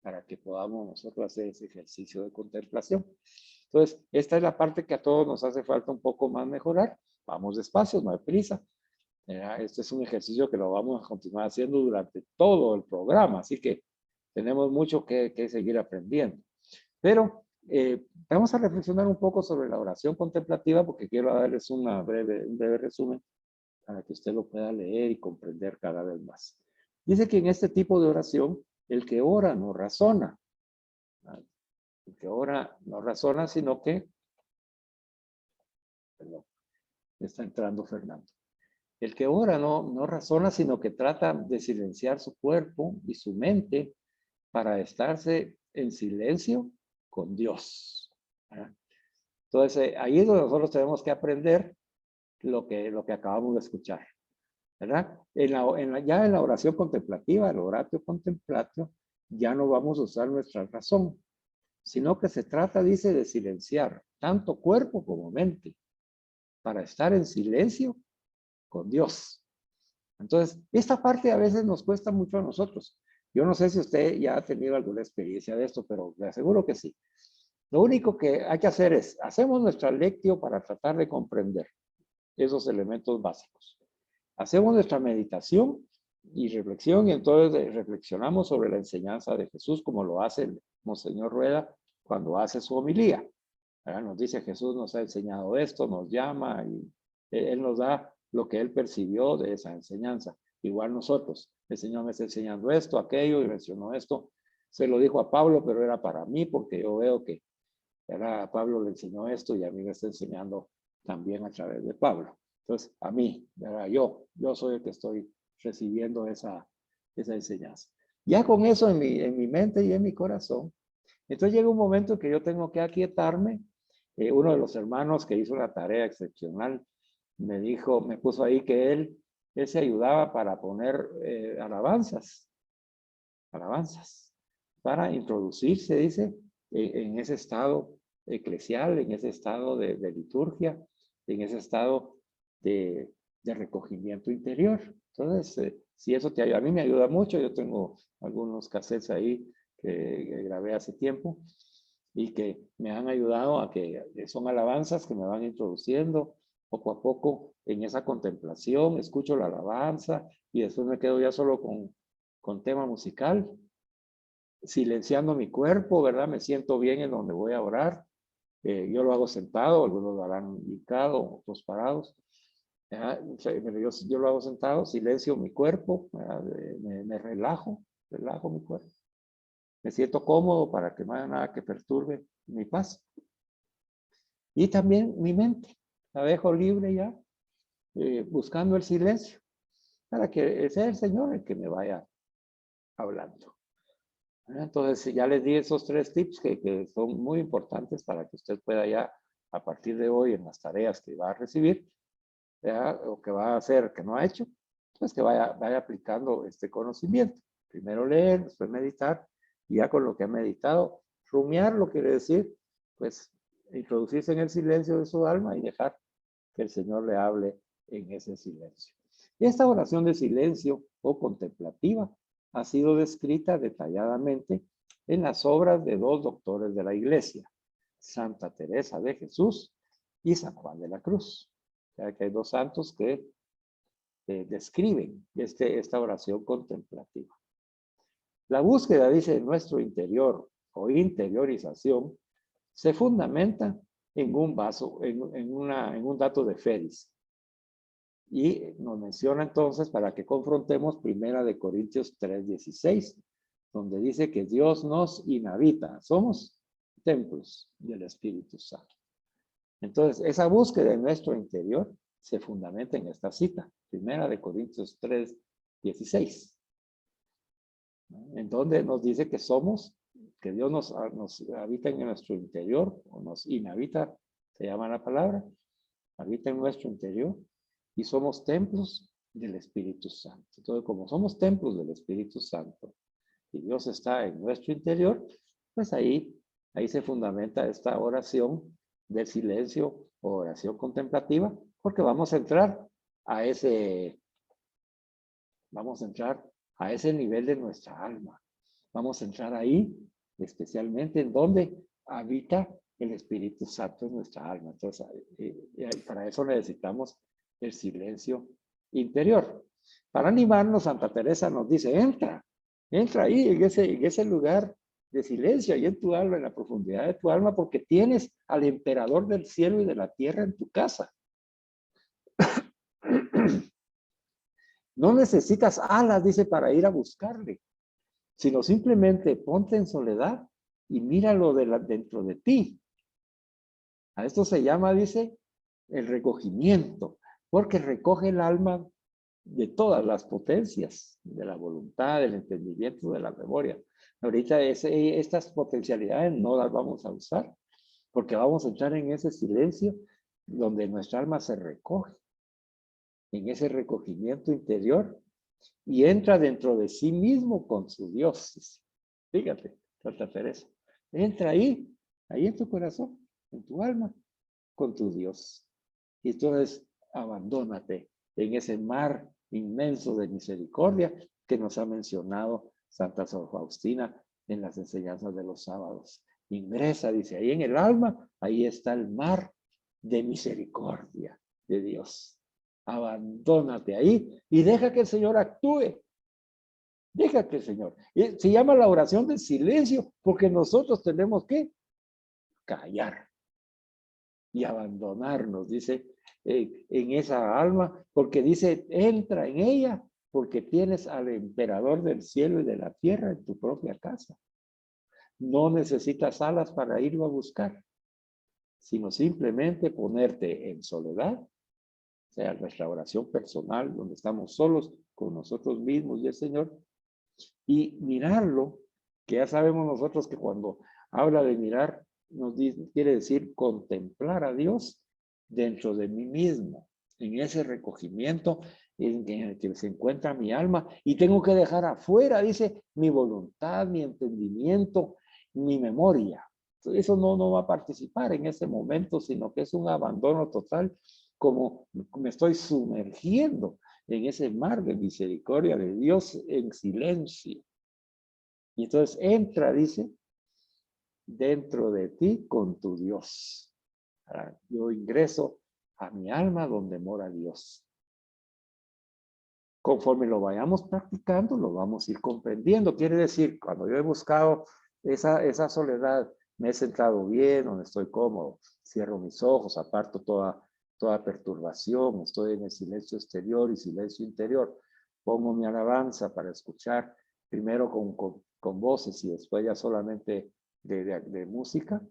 para que podamos nosotros hacer ese ejercicio de contemplación. Entonces, esta es la parte que a todos nos hace falta un poco más mejorar. Vamos despacio, no hay prisa. Este es un ejercicio que lo vamos a continuar haciendo durante todo el programa, así que tenemos mucho que seguir aprendiendo. Pero vamos a reflexionar un poco sobre la oración contemplativa, porque quiero darles un breve resumen para que usted lo pueda leer y comprender cada vez más. Dice que en este tipo de oración, el que ora no razona. El que ora no razona, sino que, perdón, está entrando Fernando. El que ora no razona, sino que trata de silenciar su cuerpo y su mente para estarse en silencio con Dios. Entonces, ahí es donde nosotros tenemos que aprender lo que acabamos de escuchar, ¿verdad? Ya en la oración contemplativa, el oratio contemplatio, ya no vamos a usar nuestra razón, sino que se trata, dice, de silenciar tanto cuerpo como mente para estar en silencio con Dios. Entonces, esta parte a veces nos cuesta mucho a nosotros. Yo no sé si usted ya ha tenido alguna experiencia de esto, pero le aseguro que sí. Lo único que hay que hacer es, hacemos nuestra lectio para tratar de comprender esos elementos básicos. Hacemos nuestra meditación y reflexión, y entonces reflexionamos sobre la enseñanza de Jesús, como lo hace el Monseñor Rueda cuando hace su homilía. Nos dice, Jesús nos ha enseñado esto, nos llama, y Él nos da lo que Él percibió de esa enseñanza. Igual nosotros, el Señor me está enseñando esto, aquello, y mencionó esto. Se lo dijo a Pablo, pero era para mí, porque yo veo que a Pablo le enseñó esto y a mí me está enseñando también a través de Pablo. Entonces, a mí, yo soy el que estoy recibiendo esa enseñanza. Ya con eso en mi mente y en mi corazón, entonces llega un momento que yo tengo que aquietarme. Uno de los hermanos que hizo una tarea excepcional me puso ahí que él se ayudaba para poner alabanzas, para introducirse, dice, en ese estado eclesial, en ese estado de liturgia, en ese estado de recogimiento interior. Entonces, si eso te ayuda, a mí me ayuda mucho. Yo tengo algunos cassettes ahí que grabé hace tiempo y que me han ayudado a que son alabanzas que me van introduciendo poco a poco en esa contemplación. Escucho la alabanza y después me quedo ya solo con tema musical, silenciando mi cuerpo, ¿verdad? Me siento bien en donde voy a orar. Yo lo hago sentado, algunos lo harán hincado, otros parados. Yo lo hago sentado, silencio mi cuerpo, me relajo mi cuerpo. Me siento cómodo para que no haya nada que perturbe mi paz. Y también mi mente, la dejo libre ya, buscando el silencio, para que sea el Señor el que me vaya hablando. Entonces, ya les di esos 3 tips que son muy importantes para que usted pueda ya, a partir de hoy, en las tareas que va a recibir, o que va a hacer que no ha hecho, pues que vaya aplicando este conocimiento. Primero leer, después meditar, y ya con lo que ha meditado, rumiarlo quiere decir, pues, introducirse en el silencio de su alma y dejar que el Señor le hable en ese silencio. Esta oración de silencio o contemplativa ha sido descrita detalladamente en las obras de dos doctores de la Iglesia, Santa Teresa de Jesús y San Juan de la Cruz. O sea que hay dos santos que describen esta oración contemplativa. La búsqueda, dice, de nuestro interior o interiorización se fundamenta en un dato de fe, dice. Y nos menciona entonces para que confrontemos 1 Corintios 3:16, donde dice que Dios nos inhabita. Somos templos del Espíritu Santo. Entonces, esa búsqueda en nuestro interior se fundamenta en esta cita, 1 Corintios 3:16, en donde nos dice que somos, que Dios nos habita en nuestro interior, o nos inhabita, se llama la palabra, habita en nuestro interior, y somos templos del Espíritu Santo. Entonces, como somos templos del Espíritu Santo, y Dios está en nuestro interior, pues ahí se fundamenta esta oración del silencio o oración contemplativa, porque vamos a entrar a ese nivel de nuestra alma. Vamos a entrar ahí, especialmente en donde habita el Espíritu Santo en nuestra alma. Entonces, para eso necesitamos el silencio interior. Para animarnos, Santa Teresa nos dice, entra ahí en ese lugar de silencio, ahí en tu alma, en la profundidad de tu alma, porque tienes al emperador del cielo y de la tierra en tu casa. No necesitas alas, dice, para ir a buscarle, sino simplemente ponte en soledad y míralo dentro de ti. A esto se llama, dice, el recogimiento, porque recoge el alma de todas las potencias, de la voluntad, del entendimiento, de la memoria. Ahorita estas potencialidades no las vamos a usar, porque vamos a entrar en ese silencio donde nuestra alma se recoge, en ese recogimiento interior, y entra dentro de sí mismo con su Dios. Fíjate, Santa Teresa. Entra ahí en tu corazón, en tu alma, con tu Dios. Y entonces abandónate en ese mar inmenso de misericordia que nos ha mencionado Santa Sor Faustina en las enseñanzas de los sábados. Ingresa, dice, ahí en el alma, ahí está el mar de misericordia de Dios. Abandónate ahí y deja que el Señor actúe. Deja que el Señor. Se llama la oración del silencio porque nosotros tenemos que callar y abandonarnos, dice, en esa alma, porque dice, entra en ella, porque tienes al emperador del cielo y de la tierra en tu propia casa. No necesitas alas para irlo a buscar, sino simplemente ponerte en soledad, o sea, nuestra oración personal, donde estamos solos con nosotros mismos y el Señor, y mirarlo, que ya sabemos nosotros que cuando habla de mirar, quiere decir contemplar a Dios dentro de mí mismo, en ese recogimiento en el que se encuentra mi alma, y tengo que dejar afuera, dice, mi voluntad, mi entendimiento, mi memoria. Eso no va a participar en ese momento, sino que es un abandono total, como me estoy sumergiendo en ese mar de misericordia de Dios en silencio. Y entonces entra, dice, dentro de ti con tu Dios. Yo ingreso a mi alma donde mora Dios. Conforme lo vayamos practicando, lo vamos a ir comprendiendo. Quiere decir, cuando yo he buscado esa soledad, me he sentado bien, donde estoy cómodo, cierro mis ojos, aparto toda perturbación, estoy en el silencio exterior y silencio interior. Pongo mi alabanza para escuchar, primero con voces y después ya solamente de música.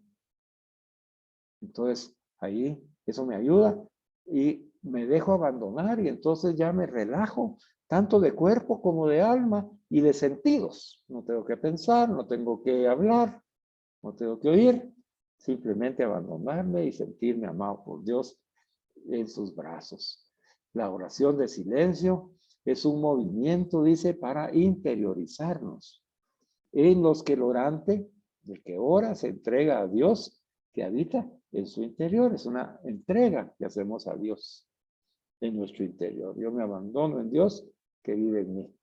Entonces, ahí eso me ayuda y me dejo abandonar y entonces ya me relajo, tanto de cuerpo como de alma y de sentidos. No tengo que pensar, no tengo que hablar, no tengo que oír, simplemente abandonarme y sentirme amado por Dios en sus brazos. La oración de silencio es un movimiento, dice, para interiorizarnos, en los que el orante, el que ora, se entrega a Dios que habita en su interior. Es una entrega que hacemos a Dios en nuestro interior. Yo me abandono en Dios que vive en mí.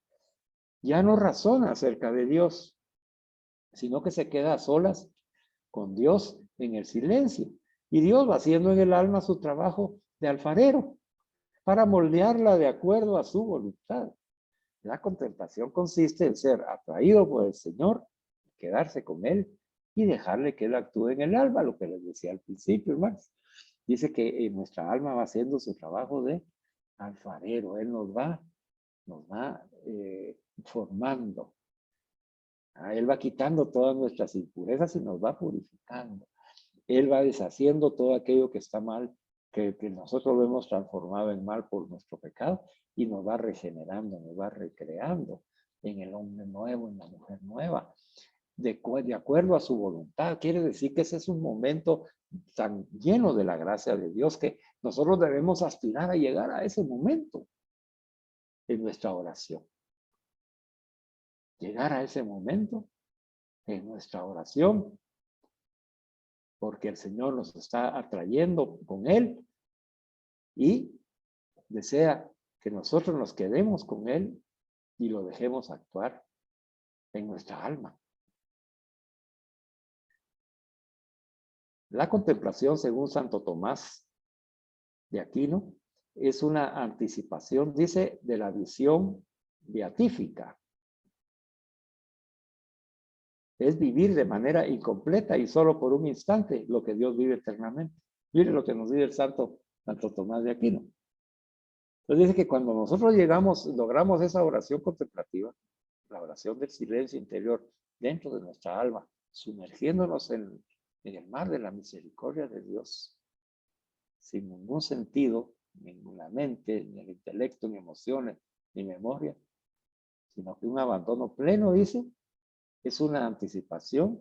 Ya no razona acerca de Dios, sino que se queda a solas con Dios en el silencio. Y Dios va haciendo en el alma su trabajo de alfarero para moldearla de acuerdo a su voluntad. La contemplación consiste en ser atraído por el Señor, quedarse con Él y dejarle que Él actúe en el alma, lo que les decía al principio, hermanos. Dice que nuestra alma va haciendo su trabajo de alfarero. Él nos va formando. Él va quitando todas nuestras impurezas y nos va purificando. Él va deshaciendo todo aquello que está mal, que nosotros lo hemos transformado en mal por nuestro pecado, y nos va regenerando, nos va recreando en el hombre nuevo, en la mujer nueva, de acuerdo a su voluntad. Quiere decir que ese es un momento tan lleno de la gracia de Dios que nosotros debemos aspirar a llegar a ese momento en nuestra oración. Llegar a ese momento en nuestra oración, porque el Señor nos está atrayendo con Él y desea que nosotros nos quedemos con Él y lo dejemos actuar en nuestra alma. La contemplación, según Santo Tomás de Aquino, es una anticipación, dice, de la visión beatífica. Es vivir de manera incompleta y solo por un instante lo que Dios vive eternamente. Mire lo que nos dice el Santo Tomás de Aquino. Entonces dice que cuando nosotros logramos esa oración contemplativa, la oración del silencio interior dentro de nuestra alma, sumergiéndonos en el mar de la misericordia de Dios, sin ningún sentido, ni en la mente, ni en el intelecto, ni emociones, ni memoria, sino que un abandono pleno, dice, es una anticipación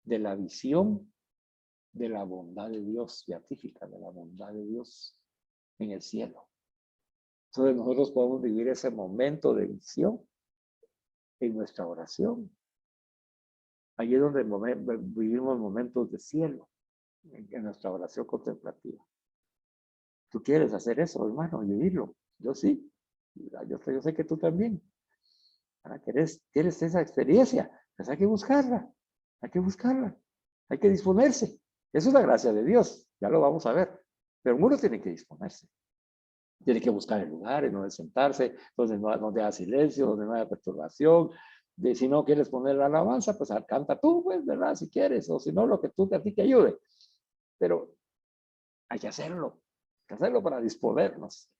de la visión de la bondad de Dios, beatífica, de la bondad de Dios en el cielo. Entonces nosotros podemos vivir ese momento de visión en nuestra oración. Allí es donde vivimos momentos de cielo, en nuestra oración contemplativa. ¿Tú quieres hacer eso, hermano, y vivirlo? Yo sí. Yo sé que tú también. ¿Quieres esa experiencia? Pues hay que buscarla. Hay que buscarla. Hay que disponerse. Eso es la gracia de Dios. Ya lo vamos a ver. Pero uno tiene que disponerse. Tiene que buscar el lugar en donde sentarse, donde haya silencio, donde no haya perturbación. Si no quieres poner la alabanza, pues canta tú, pues, ¿verdad? Si quieres, o si no, lo que a ti te ayude. Pero hay que hacerlo para disponernos.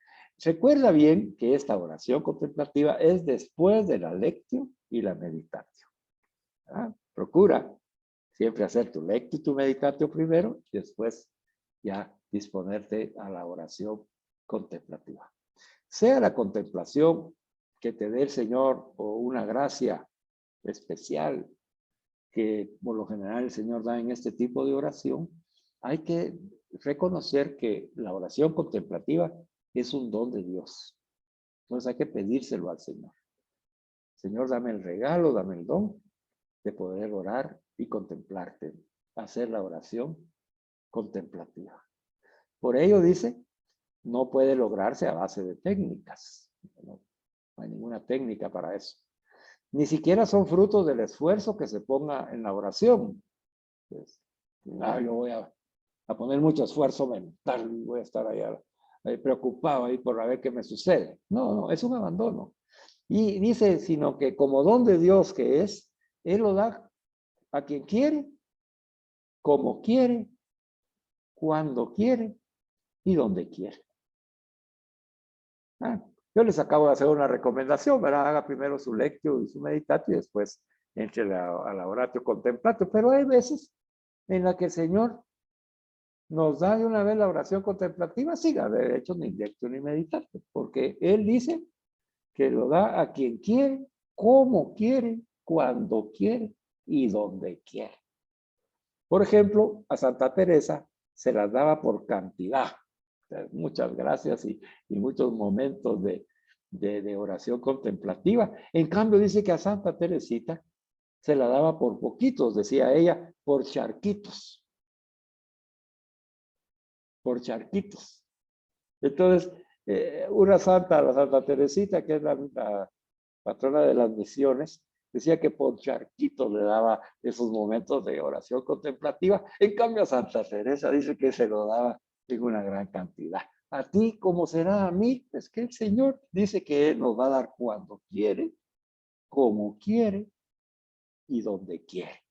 Recuerda bien que esta oración contemplativa es después de la lectio y la meditatio. Procura siempre hacer tu lectio y tu meditatio primero, y después ya disponerte a la oración contemplativa. Sea la contemplación que te dé el Señor o una gracia especial que por lo general el Señor da en este tipo de oración, hay que reconocer que la oración contemplativa es un don de Dios. Entonces hay que pedírselo al Señor. Señor, dame el regalo, dame el don de poder orar y contemplarte, hacer la oración contemplativa. Por ello dice, no puede lograrse a base de técnicas. No hay ninguna técnica para eso. Ni siquiera son frutos del esfuerzo que se ponga en la oración. Pues, yo voy a poner mucho esfuerzo mental, voy a estar ahí preocupado ahí por ver qué me sucede. No, es un abandono. Y dice, sino que como don de Dios que es, Él lo da a quien quiere, como quiere, cuando quiere y donde quiere. Yo les acabo de hacer una recomendación, ¿verdad? Haga primero su lectio y su meditatio y después entre a la oratio contemplatio. Pero hay veces en la que el Señor nos da de una vez la oración contemplativa sin haber hecho ni lectio ni meditatio, porque Él dice que lo da a quien quiere, como quiere, cuando quiere y donde quiere. Por ejemplo, a Santa Teresa se las daba por cantidad. Muchas gracias y muchos momentos de oración contemplativa. En cambio, dice que a Santa Teresita se la daba por poquitos, decía ella, por charquitos. Por charquitos. Entonces, una santa, la Santa Teresita, que es la patrona de las misiones, decía que por charquitos le daba esos momentos de oración contemplativa. En cambio, Santa Teresa dice que se lo daba en una gran cantidad. A ti, como será a mí, es que el Señor dice que Él nos va a dar cuando quiere, como quiere y donde quiere.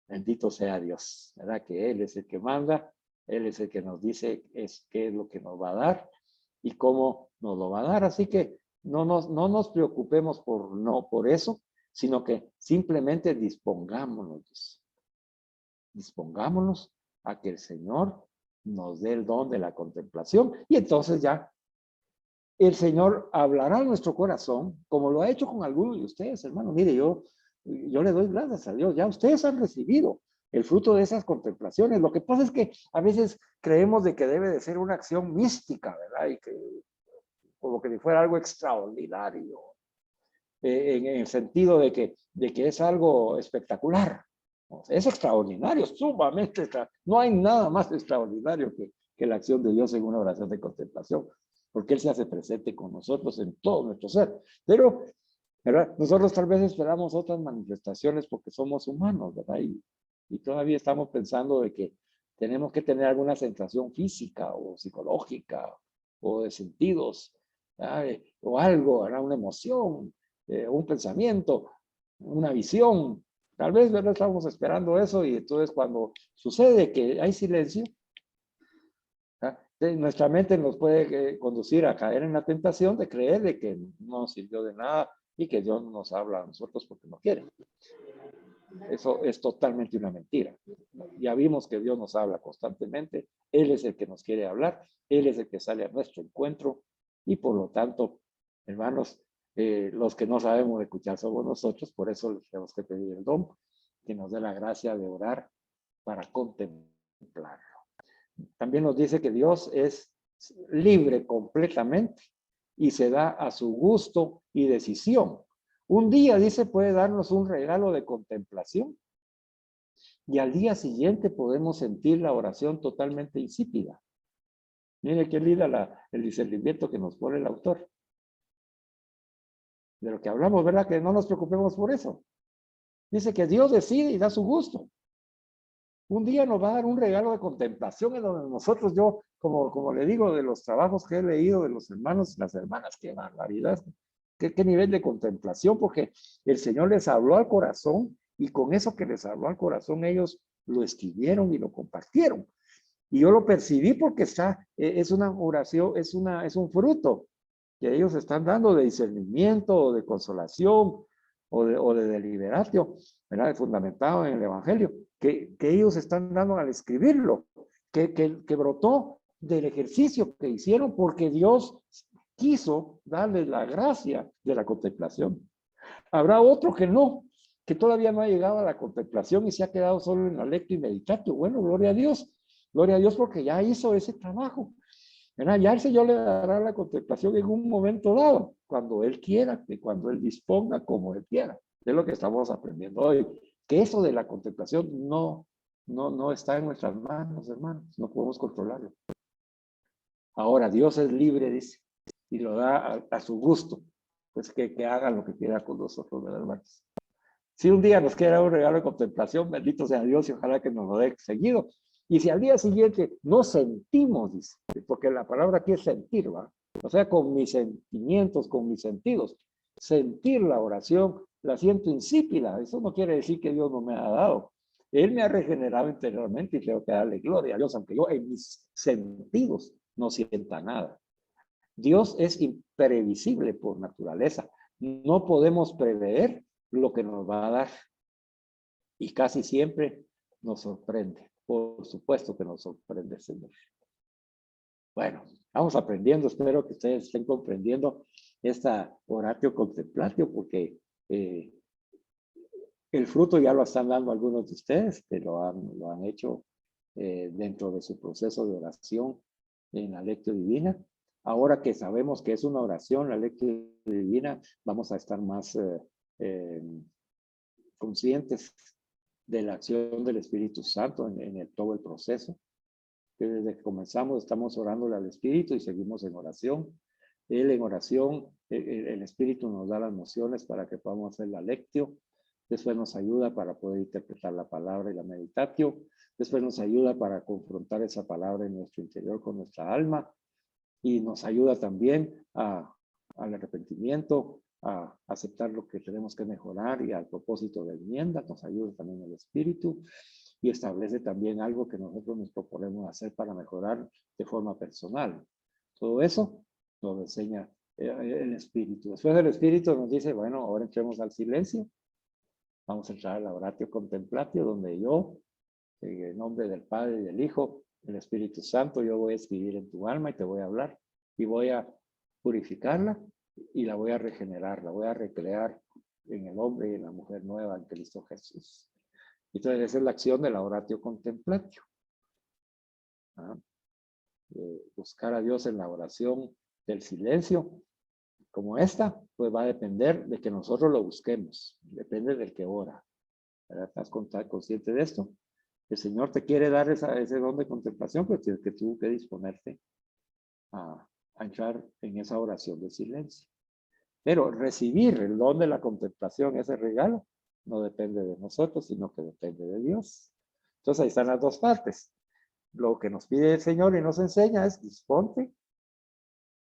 Bendito sea Dios, ¿verdad? Que Él es el que manda, Él es el que nos dice qué es lo que nos va a dar y cómo nos lo va a dar. Así que no nos preocupemos por eso, sino que simplemente dispongámonos a que el Señor nos dé el don de la contemplación y entonces ya el Señor hablará a nuestro corazón, como lo ha hecho con algunos de ustedes, hermano. Mire, yo le doy gracias a Dios. Ya ustedes han recibido el fruto de esas contemplaciones. Lo que pasa es que a veces creemos de que debe de ser una acción mística, ¿verdad? Y que como que fuera algo extraordinario, en el sentido de que es algo espectacular. Es extraordinario, sumamente. No hay nada más extraordinario que la acción de Dios en una oración de contemplación, porque Él se hace presente con nosotros en todo nuestro ser. Pero, ¿verdad? Nosotros tal vez esperamos otras manifestaciones porque somos humanos, ¿verdad? Y todavía estamos pensando de que tenemos que tener alguna sensación física o psicológica o de sentidos, ¿verdad? O algo, ¿verdad? Una emoción, un pensamiento, una visión. Tal vez, ¿verdad? Estamos esperando eso y entonces cuando sucede que hay silencio, nuestra mente nos puede conducir a caer en la tentación de creer de que no sirvió de nada y que Dios nos habla a nosotros porque no quiere. Eso es totalmente una mentira. Ya vimos que Dios nos habla constantemente. Él es el que nos quiere hablar. Él es el que sale a nuestro encuentro. Y por lo tanto, hermanos, los que no sabemos escuchar somos nosotros. Por eso les tenemos que pedir el don, que nos dé la gracia de orar para contemplar. También nos dice que Dios es libre completamente y se da a su gusto y decisión. Un día, dice, puede darnos un regalo de contemplación y al día siguiente podemos sentir la oración totalmente insípida. Mire qué linda el discernimiento que nos pone el autor. De lo que hablamos, ¿verdad? Que no nos preocupemos por eso. Dice que Dios decide y da su gusto. Un día nos va a dar un regalo de contemplación en donde nosotros, yo, como le digo, de los trabajos que he leído de los hermanos y las hermanas, qué barbaridad, qué nivel de contemplación, porque el Señor les habló al corazón y con eso que les habló al corazón ellos lo escribieron y lo compartieron. Y yo lo percibí porque es una oración, es un fruto que ellos están dando de discernimiento o de consolación o de deliberatio, ¿verdad? Fundamentado en el Evangelio, que ellos están dando al escribirlo, que brotó del ejercicio que hicieron porque Dios quiso darles la gracia de la contemplación. Habrá otro que todavía no ha llegado a la contemplación y se ha quedado solo en la lectura y meditatio. Bueno, gloria a Dios porque ya hizo ese trabajo. Ya el Señor le dará la contemplación en un momento dado, cuando Él quiera, y cuando Él disponga como Él quiera. Es lo que estamos aprendiendo hoy. Que eso de la contemplación no está en nuestras manos, hermanos. No podemos controlarlo. Ahora, Dios es libre, dice, y lo da a su gusto. Pues que haga lo que quiera con nosotros, ¿verdad, hermanos? Si un día nos queda un regalo de contemplación, bendito sea Dios y ojalá que nos lo dé seguido. Y si al día siguiente no sentimos, dice, porque la palabra aquí es sentir, ¿va? O sea, con mis sentimientos, con mis sentidos, sentir la oración, la siento insípida. Eso no quiere decir que Dios no me ha dado. Él me ha regenerado interiormente y tengo que darle gloria a Dios, aunque yo en mis sentidos no sienta nada. Dios es imprevisible por naturaleza. No podemos prever lo que nos va a dar. Y casi siempre nos sorprende. Por supuesto que nos sorprende, Señor. Bueno, vamos aprendiendo. Espero que ustedes estén comprendiendo esta oratio contemplatio porque el fruto ya lo están dando algunos de ustedes que lo han hecho dentro de su proceso de oración en la lectio divina. Ahora que sabemos que es una oración, la lectio divina, vamos a estar más conscientes de la acción del Espíritu Santo en todo el proceso. Que desde que comenzamos estamos orando al Espíritu y seguimos en oración. Él en oración el Espíritu nos da las nociones para que podamos hacer la lectio. Después nos ayuda para poder interpretar la palabra y la meditatio. Después nos ayuda para confrontar esa palabra en nuestro interior con nuestra alma. Y nos ayuda también al arrepentimiento, a aceptar lo que tenemos que mejorar y al propósito de enmienda. Nos ayuda también el Espíritu y establece también algo que nosotros nos proponemos hacer para mejorar de forma personal. Todo eso nos enseña el Espíritu. Después el Espíritu nos dice, bueno, ahora entremos al silencio. Vamos a entrar al oratio contemplatio, donde yo, en el nombre del Padre y del Hijo, el Espíritu Santo, yo voy a escribir en tu alma y te voy a hablar y voy a purificarla y la voy a regenerar, la voy a recrear en el hombre y en la mujer nueva en Cristo Jesús. Entonces esa es la acción de la oratio contemplatio. Buscar a Dios en la oración del silencio, como esta, pues va a depender de que nosotros lo busquemos, depende del que ora. ¿Verdad? ¿Estás consciente de esto? El Señor te quiere dar ese don de contemplación, pero tienes que tú que disponerte a entrar en esa oración de silencio. Pero recibir el don de la contemplación, ese regalo, no depende de nosotros, sino que depende de Dios. Entonces ahí están las dos partes. Lo que nos pide el Señor y nos enseña es disponte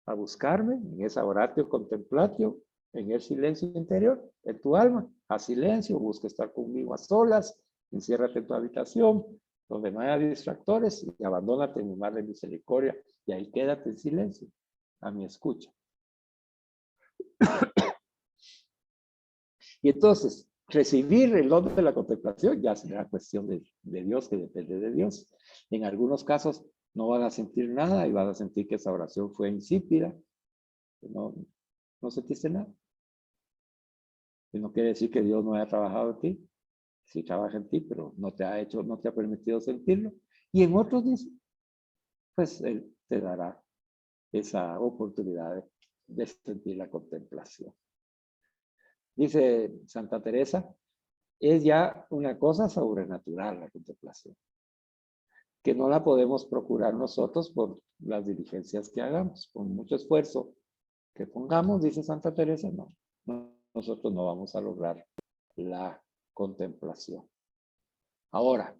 a buscarme en esa oratio contemplatio, en el silencio interior, en tu alma, a silencio, busca estar conmigo a solas, enciérrate en tu habitación, donde no haya distractores, y abandónate en mi mar de misericordia, y ahí quédate en silencio, a mi escucha. Y entonces, recibir el don de la contemplación ya será cuestión de Dios, que depende de Dios. En algunos casos no van a sentir nada y van a sentir que esa oración fue insípida, que no sentiste nada. Y no quiere decir que Dios no haya trabajado en ti. Sí trabaja en ti, pero no te ha permitido sentirlo. Y en otros dice, pues Él te dará esa oportunidad de sentir la contemplación. Dice Santa Teresa, es ya una cosa sobrenatural la contemplación, que no la podemos procurar nosotros por las diligencias que hagamos, con mucho esfuerzo que pongamos, dice Santa Teresa, no, nosotros no vamos a lograr la contemplación. Ahora,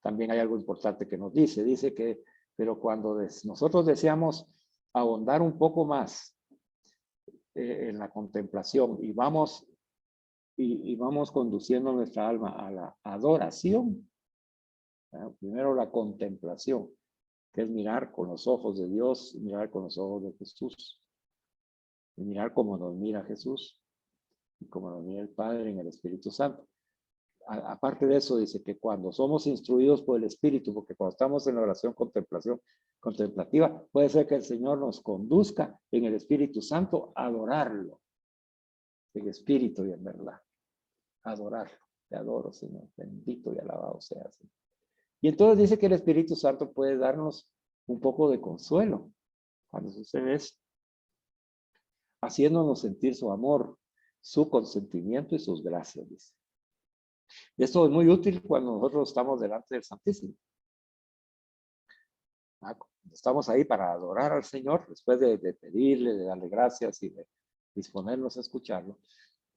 también hay algo importante que nos dice que, pero cuando nosotros deseamos ahondar un poco más en la contemplación y vamos conduciendo nuestra alma a la adoración, primero la contemplación, que es mirar con los ojos de Dios, mirar con los ojos de Jesús, y mirar cómo nos mira Jesús, y cómo nos mira el Padre en el Espíritu Santo. Aparte de eso, dice que cuando somos instruidos por el Espíritu, porque cuando estamos en la oración contemplativa, puede ser que el Señor nos conduzca en el Espíritu Santo a adorarlo, en espíritu y en verdad, adorarlo. Te adoro, Señor, bendito y alabado sea, Señor. Y entonces dice que el Espíritu Santo puede darnos un poco de consuelo cuando sucede eso, haciéndonos sentir su amor, su consentimiento y sus gracias, dice. Esto es muy útil cuando nosotros estamos delante del Santísimo. Estamos ahí para adorar al Señor, después de pedirle, de darle gracias y de disponernos a escucharlo.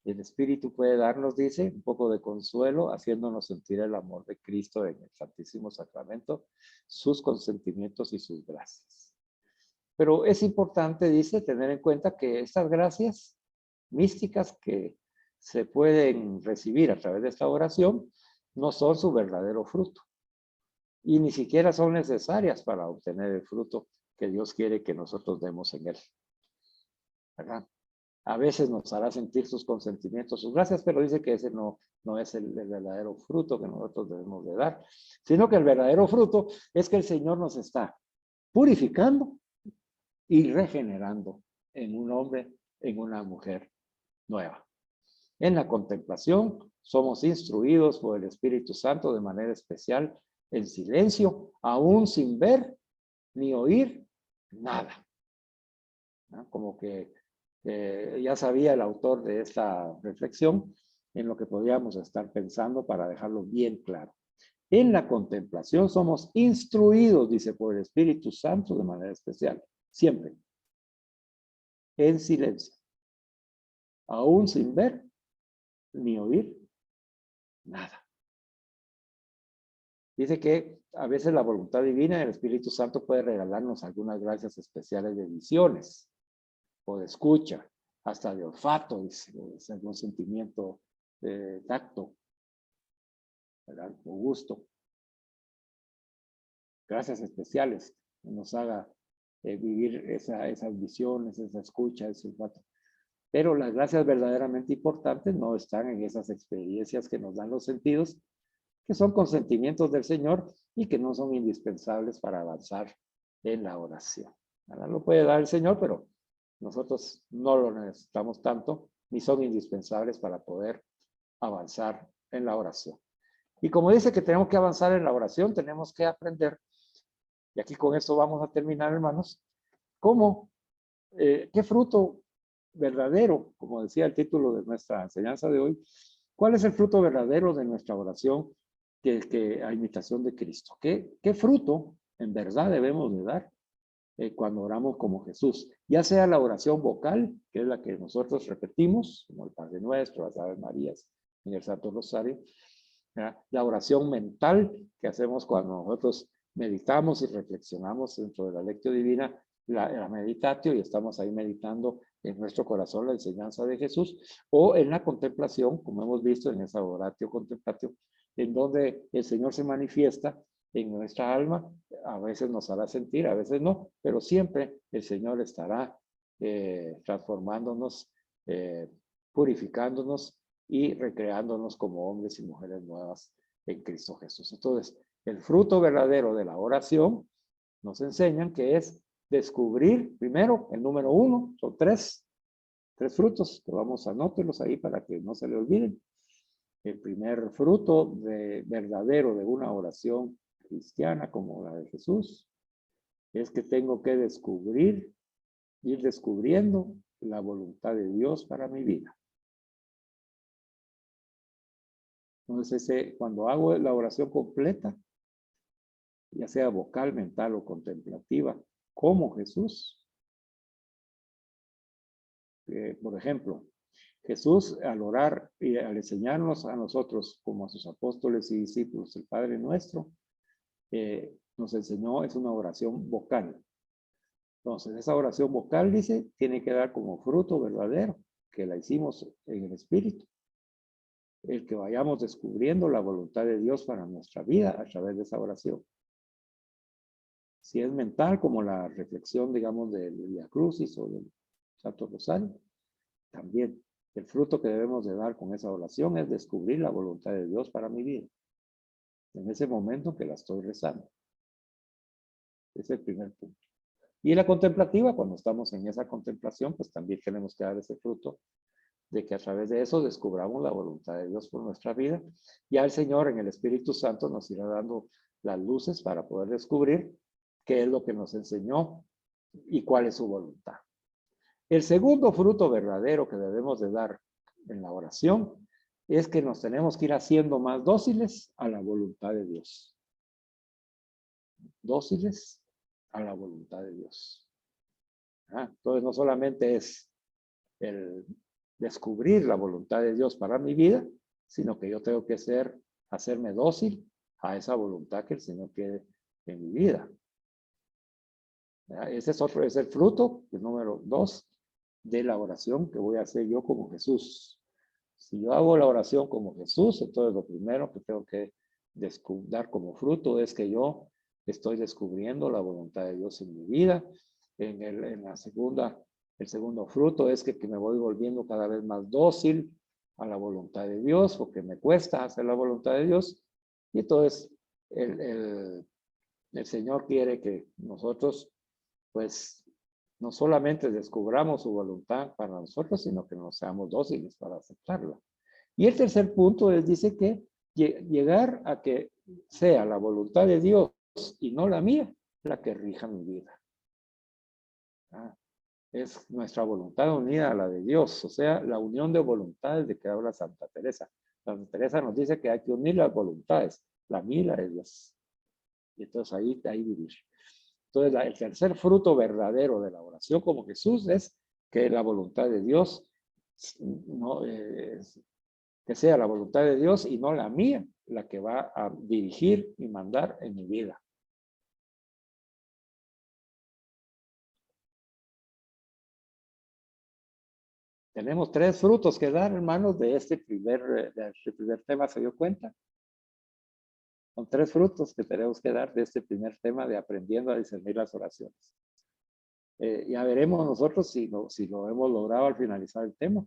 El Espíritu puede darnos, dice, un poco de consuelo, haciéndonos sentir el amor de Cristo en el Santísimo Sacramento, sus consentimientos y sus gracias. Pero es importante, dice, tener en cuenta que estas gracias místicas que se pueden recibir a través de esta oración no son su verdadero fruto y ni siquiera son necesarias para obtener el fruto que Dios quiere que nosotros demos en él, ¿verdad? A veces nos hará sentir sus consentimientos, sus gracias, pero dice que ese no es el verdadero fruto que nosotros debemos de dar, sino que el verdadero fruto es que el Señor nos está purificando y regenerando en un hombre, en una mujer nueva. En la contemplación somos instruidos por el Espíritu Santo de manera especial en silencio, aún sin ver ni oír nada. ¿No? Como que ya sabía el autor de esta reflexión en lo que podíamos estar pensando para dejarlo bien claro. En la contemplación somos instruidos, dice, por el Espíritu Santo de manera especial, siempre, en silencio. aún sin ver ni oír nada. Dice que a veces la voluntad divina, el Espíritu Santo puede regalarnos algunas gracias especiales de visiones o de escucha, hasta de olfato, dice, algún sentimiento de tacto, ¿verdad? O gusto. Gracias especiales que nos haga vivir esas visiones, esa escucha, ese olfato. Pero las gracias verdaderamente importantes no están en esas experiencias que nos dan los sentidos, que son consentimientos del Señor y que no son indispensables para avanzar en la oración. Ahora lo puede dar el Señor, pero nosotros no lo necesitamos tanto, ni son indispensables para poder avanzar en la oración. Y como dice que tenemos que avanzar en la oración, tenemos que aprender, y aquí con esto vamos a terminar, hermanos, cómo, qué fruto verdadero, como decía el título de nuestra enseñanza de hoy, ¿cuál es el fruto verdadero de nuestra oración que a imitación de Cristo? ¿Qué fruto en verdad debemos de dar cuando oramos como Jesús? Ya sea la oración vocal, que es la que nosotros repetimos, como el Padre Nuestro, las Aves Marías, en el Santo Rosario, ¿verdad? La oración mental que hacemos cuando nosotros meditamos y reflexionamos dentro de la lectio divina, la meditatio, y estamos ahí meditando en nuestro corazón la enseñanza de Jesús, o en la contemplación, como hemos visto en esa oratio contemplatio, en donde el Señor se manifiesta en nuestra alma, a veces nos hará sentir, a veces no, pero siempre el Señor estará transformándonos, purificándonos y recreándonos como hombres y mujeres nuevas en Cristo Jesús. Entonces, el fruto verdadero de la oración nos enseñan que es descubrir, primero, el número 1, son tres frutos, que vamos a anótelos ahí para que no se le olviden. El primer fruto verdadero de una oración cristiana como la de Jesús es que tengo que descubrir, ir descubriendo la voluntad de Dios para mi vida. Entonces, cuando hago la oración completa, ya sea vocal, mental o contemplativa, como Jesús, por ejemplo, Jesús al orar y al enseñarnos a nosotros como a sus apóstoles y discípulos el Padre Nuestro, nos enseñó, es una oración vocal. Entonces, esa oración vocal, dice, tiene que dar como fruto verdadero, que la hicimos en el Espíritu. El que vayamos descubriendo la voluntad de Dios para nuestra vida a través de esa oración. Si es mental, como la reflexión, digamos, del Vía Crucis o del Santo Rosario, también el fruto que debemos de dar con esa oración es descubrir la voluntad de Dios para mi vida. En ese momento que la estoy rezando. Es el primer punto. Y la contemplativa, cuando estamos en esa contemplación, pues también tenemos que dar ese fruto de que a través de eso descubramos la voluntad de Dios por nuestra vida. Ya el Señor en el Espíritu Santo nos irá dando las luces para poder descubrir qué es lo que nos enseñó y cuál es su voluntad. El segundo fruto verdadero que debemos de dar en la oración es que nos tenemos que ir haciendo más dóciles a la voluntad de Dios. Dóciles a la voluntad de Dios. Entonces no solamente es el descubrir la voluntad de Dios para mi vida, sino que yo tengo que hacerme dócil a esa voluntad que el Señor quiere en mi vida. Ese es el fruto, el número 2, de la oración que voy a hacer yo como Jesús. Si yo hago la oración como Jesús, entonces lo primero que tengo que dar como fruto es que yo estoy descubriendo la voluntad de Dios en mi vida. El segundo fruto es que me voy volviendo cada vez más dócil a la voluntad de Dios, porque me cuesta hacer la voluntad de Dios. Y entonces el Señor quiere que nosotros, pues, no solamente descubramos su voluntad para nosotros, sino que nos seamos dóciles para aceptarla. Y el tercer punto dice que llegar a que sea la voluntad de Dios y no la mía la que rija mi vida. Es nuestra voluntad unida a la de Dios, o sea, la unión de voluntades de que habla Santa Teresa. Santa Teresa nos dice que hay que unir las voluntades, la mía y la de Dios. Y entonces ahí vivir. Entonces, el tercer fruto verdadero de la oración como Jesús es que la voluntad de Dios no, que sea la voluntad de Dios y no la mía, la que va a dirigir y mandar en mi vida. Tenemos 3 frutos que dar, hermanos, de este primer tema, ¿se dio cuenta? Son 3 frutos que tenemos que dar de este primer tema de aprendiendo a discernir las oraciones. Ya veremos nosotros si lo hemos logrado al finalizar el tema.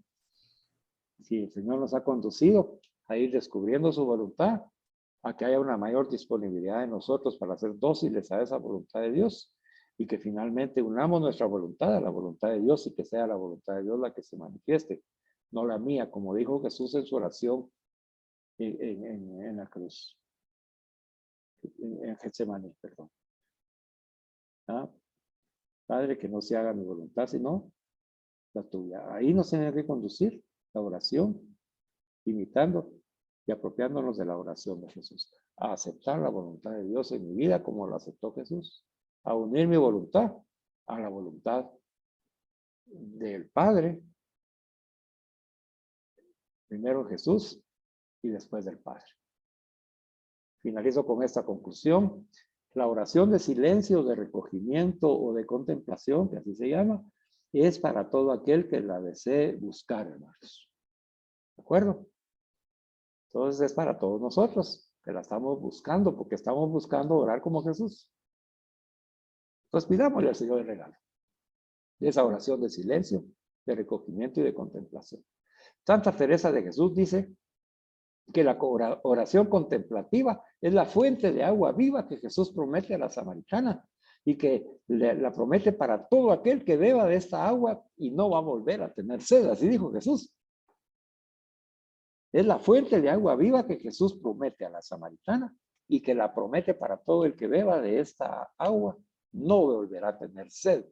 Si el Señor nos ha conducido a ir descubriendo su voluntad, a que haya una mayor disponibilidad de nosotros para ser dóciles a esa voluntad de Dios y que finalmente unamos nuestra voluntad a la voluntad de Dios y que sea la voluntad de Dios la que se manifieste, no la mía, como dijo Jesús en su oración en la cruz, en Getsemaní, perdón. ¿Ah? Padre, que no se haga mi voluntad, sino la tuya. Ahí nos tiene que conducir la oración, imitando y apropiándonos de la oración de Jesús, a aceptar la voluntad de Dios en mi vida como lo aceptó Jesús, a unir mi voluntad a la voluntad del Padre, primero Jesús y después del Padre. Finalizo con esta conclusión. La oración de silencio, de recogimiento o de contemplación, que así se llama, es para todo aquel que la desee buscar, hermanos. ¿De acuerdo? Entonces es para todos nosotros que la estamos buscando, porque estamos buscando orar como Jesús. Entonces pidámosle al Señor el regalo de esa oración de silencio, de recogimiento y de contemplación. Santa Teresa de Jesús dice que la oración contemplativa es la fuente de agua viva que Jesús promete a la samaritana y que la promete para todo aquel que beba de esta agua y no va a volver a tener sed, así dijo Jesús. Es la fuente de agua viva que Jesús promete a la samaritana y que la promete para todo el que beba de esta agua, no volverá a tener sed.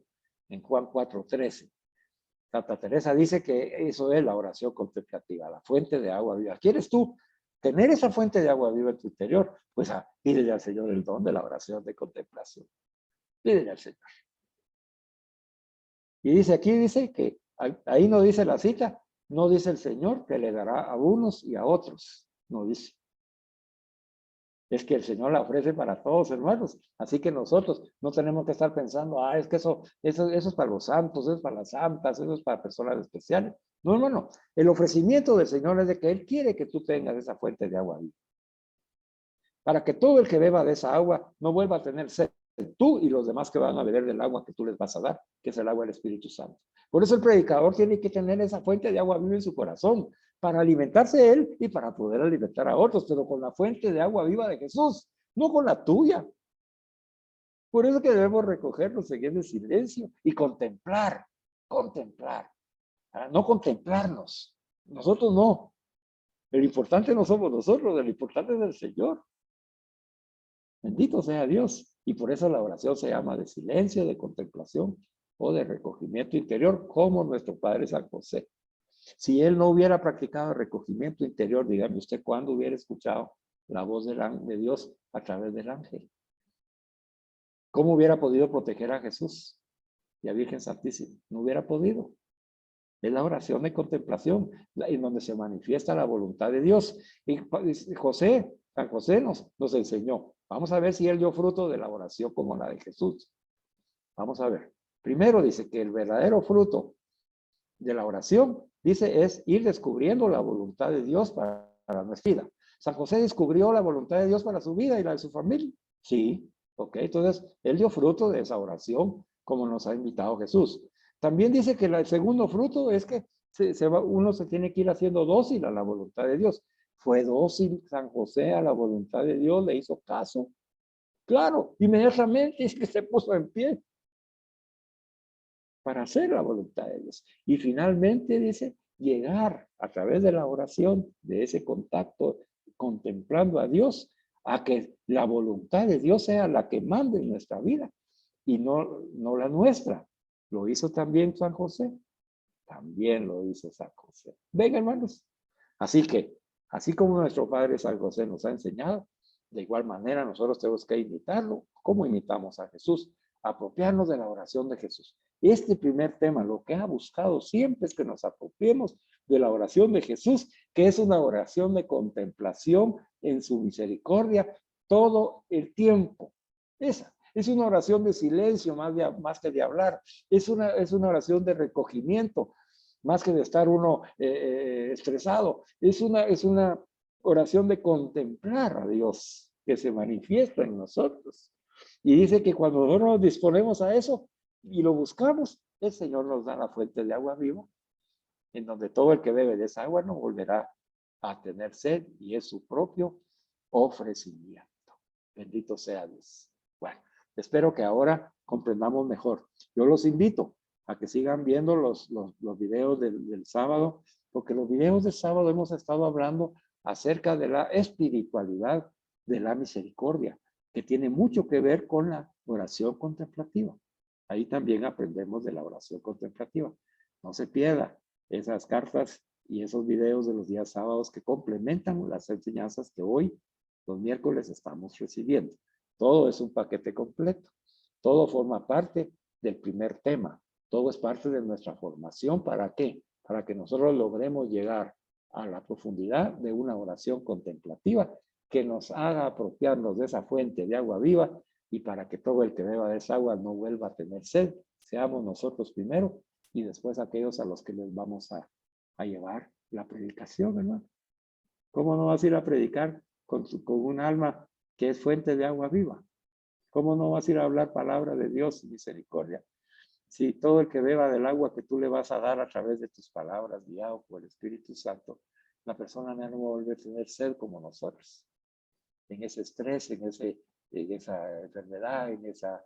En Juan 4:13. Santa Teresa dice que eso es la oración contemplativa, la fuente de agua viva. ¿Quieres tú tener esa fuente de agua viva en tu interior? Pues pídele al Señor el don de la oración de contemplación. Pídele al Señor. Y dice aquí, dice que ahí no dice la cita, no dice el Señor que le dará a unos y a otros. No dice. Es que el Señor la ofrece para todos, hermanos. Así que nosotros no tenemos que estar pensando, es que eso es para los santos, eso es para las santas, eso es para personas especiales. No, hermano. El ofrecimiento del Señor es de que Él quiere que tú tengas esa fuente de agua viva. Para que todo el que beba de esa agua no vuelva a tener sed. Tú y los demás que van a beber del agua que tú les vas a dar, que es el agua del Espíritu Santo. Por eso el predicador tiene que tener esa fuente de agua viva en su corazón, para alimentarse él y para poder alimentar a otros, pero con la fuente de agua viva de Jesús, no con la tuya. Por eso que debemos recogernos en silencio y contemplar, no contemplarnos. Nosotros no. El importante no somos nosotros, el importante es el Señor. Bendito sea Dios. Y por eso la oración se llama de silencio, de contemplación o de recogimiento interior, como nuestro Padre San José. Si él no hubiera practicado el recogimiento interior, dígame usted, ¿cuándo hubiera escuchado la voz de Dios a través del ángel? ¿Cómo hubiera podido proteger a Jesús y a Virgen Santísima? No hubiera podido. Es la oración de contemplación, en donde se manifiesta la voluntad de Dios. Y San José nos enseñó. Vamos a ver si él dio fruto de la oración como la de Jesús. Vamos a ver. Primero dice que el verdadero fruto de la oración, dice, es ir descubriendo la voluntad de Dios para nuestra vida. San José descubrió la voluntad de Dios para su vida y la de su familia. Sí, ok. Entonces, él dio fruto de esa oración, como nos ha invitado Jesús. También dice que el segundo fruto es que uno se tiene que ir haciendo dócil a la voluntad de Dios. ¿Fue dócil San José a la voluntad de Dios? ¿Le hizo caso? Claro, inmediatamente es que se puso en pie para hacer la voluntad de Dios. Y finalmente dice, llegar a través de la oración, de ese contacto, contemplando a Dios, a que la voluntad de Dios sea la que mande en nuestra vida y no la nuestra. ¿Lo hizo también San José? También lo hizo San José. Ven, hermanos. Así que, así como nuestro Padre San José nos ha enseñado, de igual manera nosotros tenemos que imitarlo. ¿Cómo imitamos a Jesús? Apropiarnos de la oración de Jesús. Este primer tema, lo que ha buscado siempre es que nos apropiemos de la oración de Jesús, que es una oración de contemplación en su misericordia todo el tiempo. Esa es una oración de silencio más que de hablar. Es una oración de recogimiento, más que de estar uno estresado. Es una oración de contemplar a Dios que se manifiesta en nosotros. Y dice que cuando nosotros nos disponemos a eso y lo buscamos, el Señor nos da la fuente de agua viva, en donde todo el que bebe de esa agua no volverá a tener sed, y es su propio ofrecimiento. Bendito sea Dios. Bueno, espero que ahora comprendamos mejor. Yo los invito a que sigan viendo los videos del sábado, porque los videos del sábado hemos estado hablando acerca de la espiritualidad de la misericordia, que tiene mucho que ver con la oración contemplativa. Ahí también aprendemos de la oración contemplativa. No se pierda esas cartas y esos videos de los días sábados que complementan las enseñanzas que hoy, los miércoles, estamos recibiendo. Todo es un paquete completo. Todo forma parte del primer tema. Todo es parte de nuestra formación. ¿Para qué? Para que nosotros logremos llegar a la profundidad de una oración contemplativa que nos haga apropiarnos de esa fuente de agua viva, y para que todo el que beba de esa agua no vuelva a tener sed, seamos nosotros primero y después aquellos a los que les vamos a llevar la predicación, ¿verdad? ¿Cómo no vas a ir a predicar con un alma que es fuente de agua viva? ¿Cómo no vas a ir a hablar palabra de Dios y misericordia? Si todo el que beba del agua que tú le vas a dar a través de tus palabras, guiado por el Espíritu Santo, la persona no va a volver a tener sed como nosotros. En ese estrés, en esa enfermedad, en esa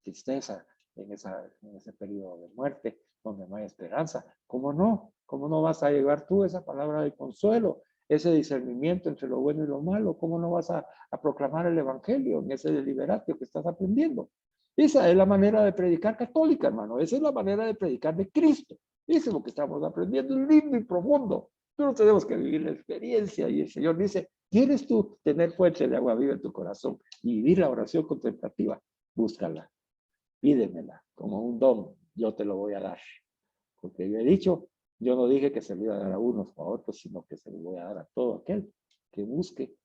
tristeza, en ese periodo de muerte, donde no hay esperanza. ¿Cómo no? ¿Cómo no vas a llevar tú esa palabra de consuelo, ese discernimiento entre lo bueno y lo malo? ¿Cómo no vas a proclamar el evangelio en ese deliberatio que estás aprendiendo? Esa es la manera de predicar católica, hermano. Esa es la manera de predicar de Cristo. Eso es lo que estamos aprendiendo, lindo y profundo. Pero tenemos que vivir la experiencia, y el Señor dice: ¿quieres tú tener fuente de agua viva en tu corazón y vivir la oración contemplativa? Búscala, pídemela como un don, yo te lo voy a dar. Porque yo he dicho, yo no dije que se lo iba a dar a unos o a otros, sino que se lo voy a dar a todo aquel que busque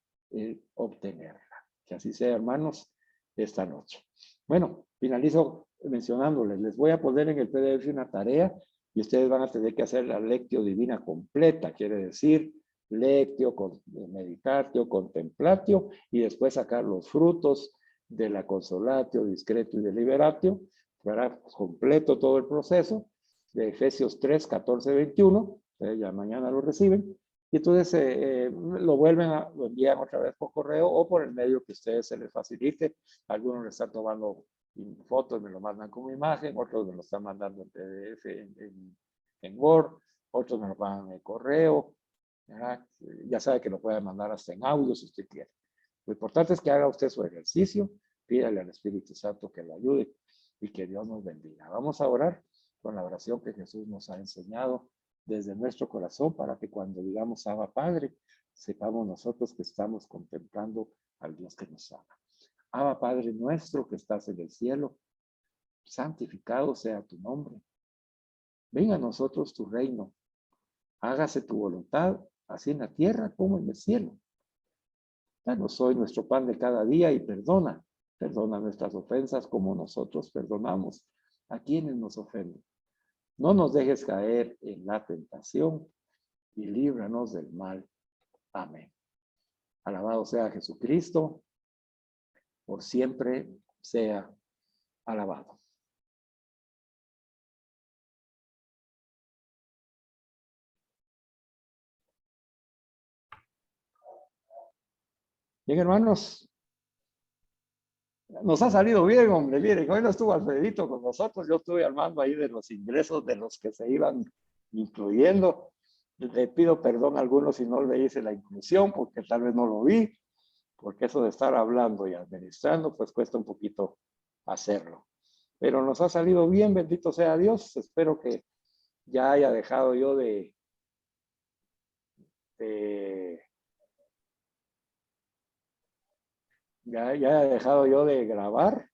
obtenerla. Que así sea, hermanos, esta noche. Bueno, finalizo mencionándoles, les voy a poner en el PDF una tarea y ustedes van a tener que hacer la lectio divina completa, quiere decir lectio, meditatio, contemplatio, y después sacar los frutos de la consolatio, discreto y deliberatio, para completo todo el proceso de Efesios 3, 14, 21, ya mañana lo reciben, y entonces lo envían otra vez por correo o por el medio que a ustedes se les facilite. Algunos le están tomando fotos, me lo mandan como imagen, otros me lo están mandando en PDF, en Word, otros me lo mandan en correo. Ya sabe que lo puede mandar hasta en audio si usted quiere. Lo importante es que haga usted su ejercicio, pídale al Espíritu Santo que lo ayude y que Dios nos bendiga. Vamos a orar con la oración que Jesús nos ha enseñado desde nuestro corazón, para que cuando digamos Abba Padre, sepamos nosotros que estamos contemplando al Dios que nos ama. Abba Padre nuestro que estás en el cielo, santificado sea tu nombre. Venga a nosotros tu reino. Hágase tu voluntad, así en la tierra como en el cielo. Danos hoy nuestro pan de cada día y perdona nuestras ofensas como nosotros perdonamos a quienes nos ofenden. No nos dejes caer en la tentación y líbranos del mal. Amén. Alabado sea Jesucristo, por siempre sea alabado. Bien, hermanos, nos ha salido bien, hombre. Miren, hoy no estuvo Alfredito con nosotros, yo estuve armando ahí de los ingresos de los que se iban incluyendo. Le pido perdón a algunos si no le hice la inclusión, porque tal vez no lo vi, porque eso de estar hablando y administrando, pues cuesta un poquito hacerlo. Pero nos ha salido bien, bendito sea Dios. Espero que ya haya dejado yo ya haya dejado yo de grabar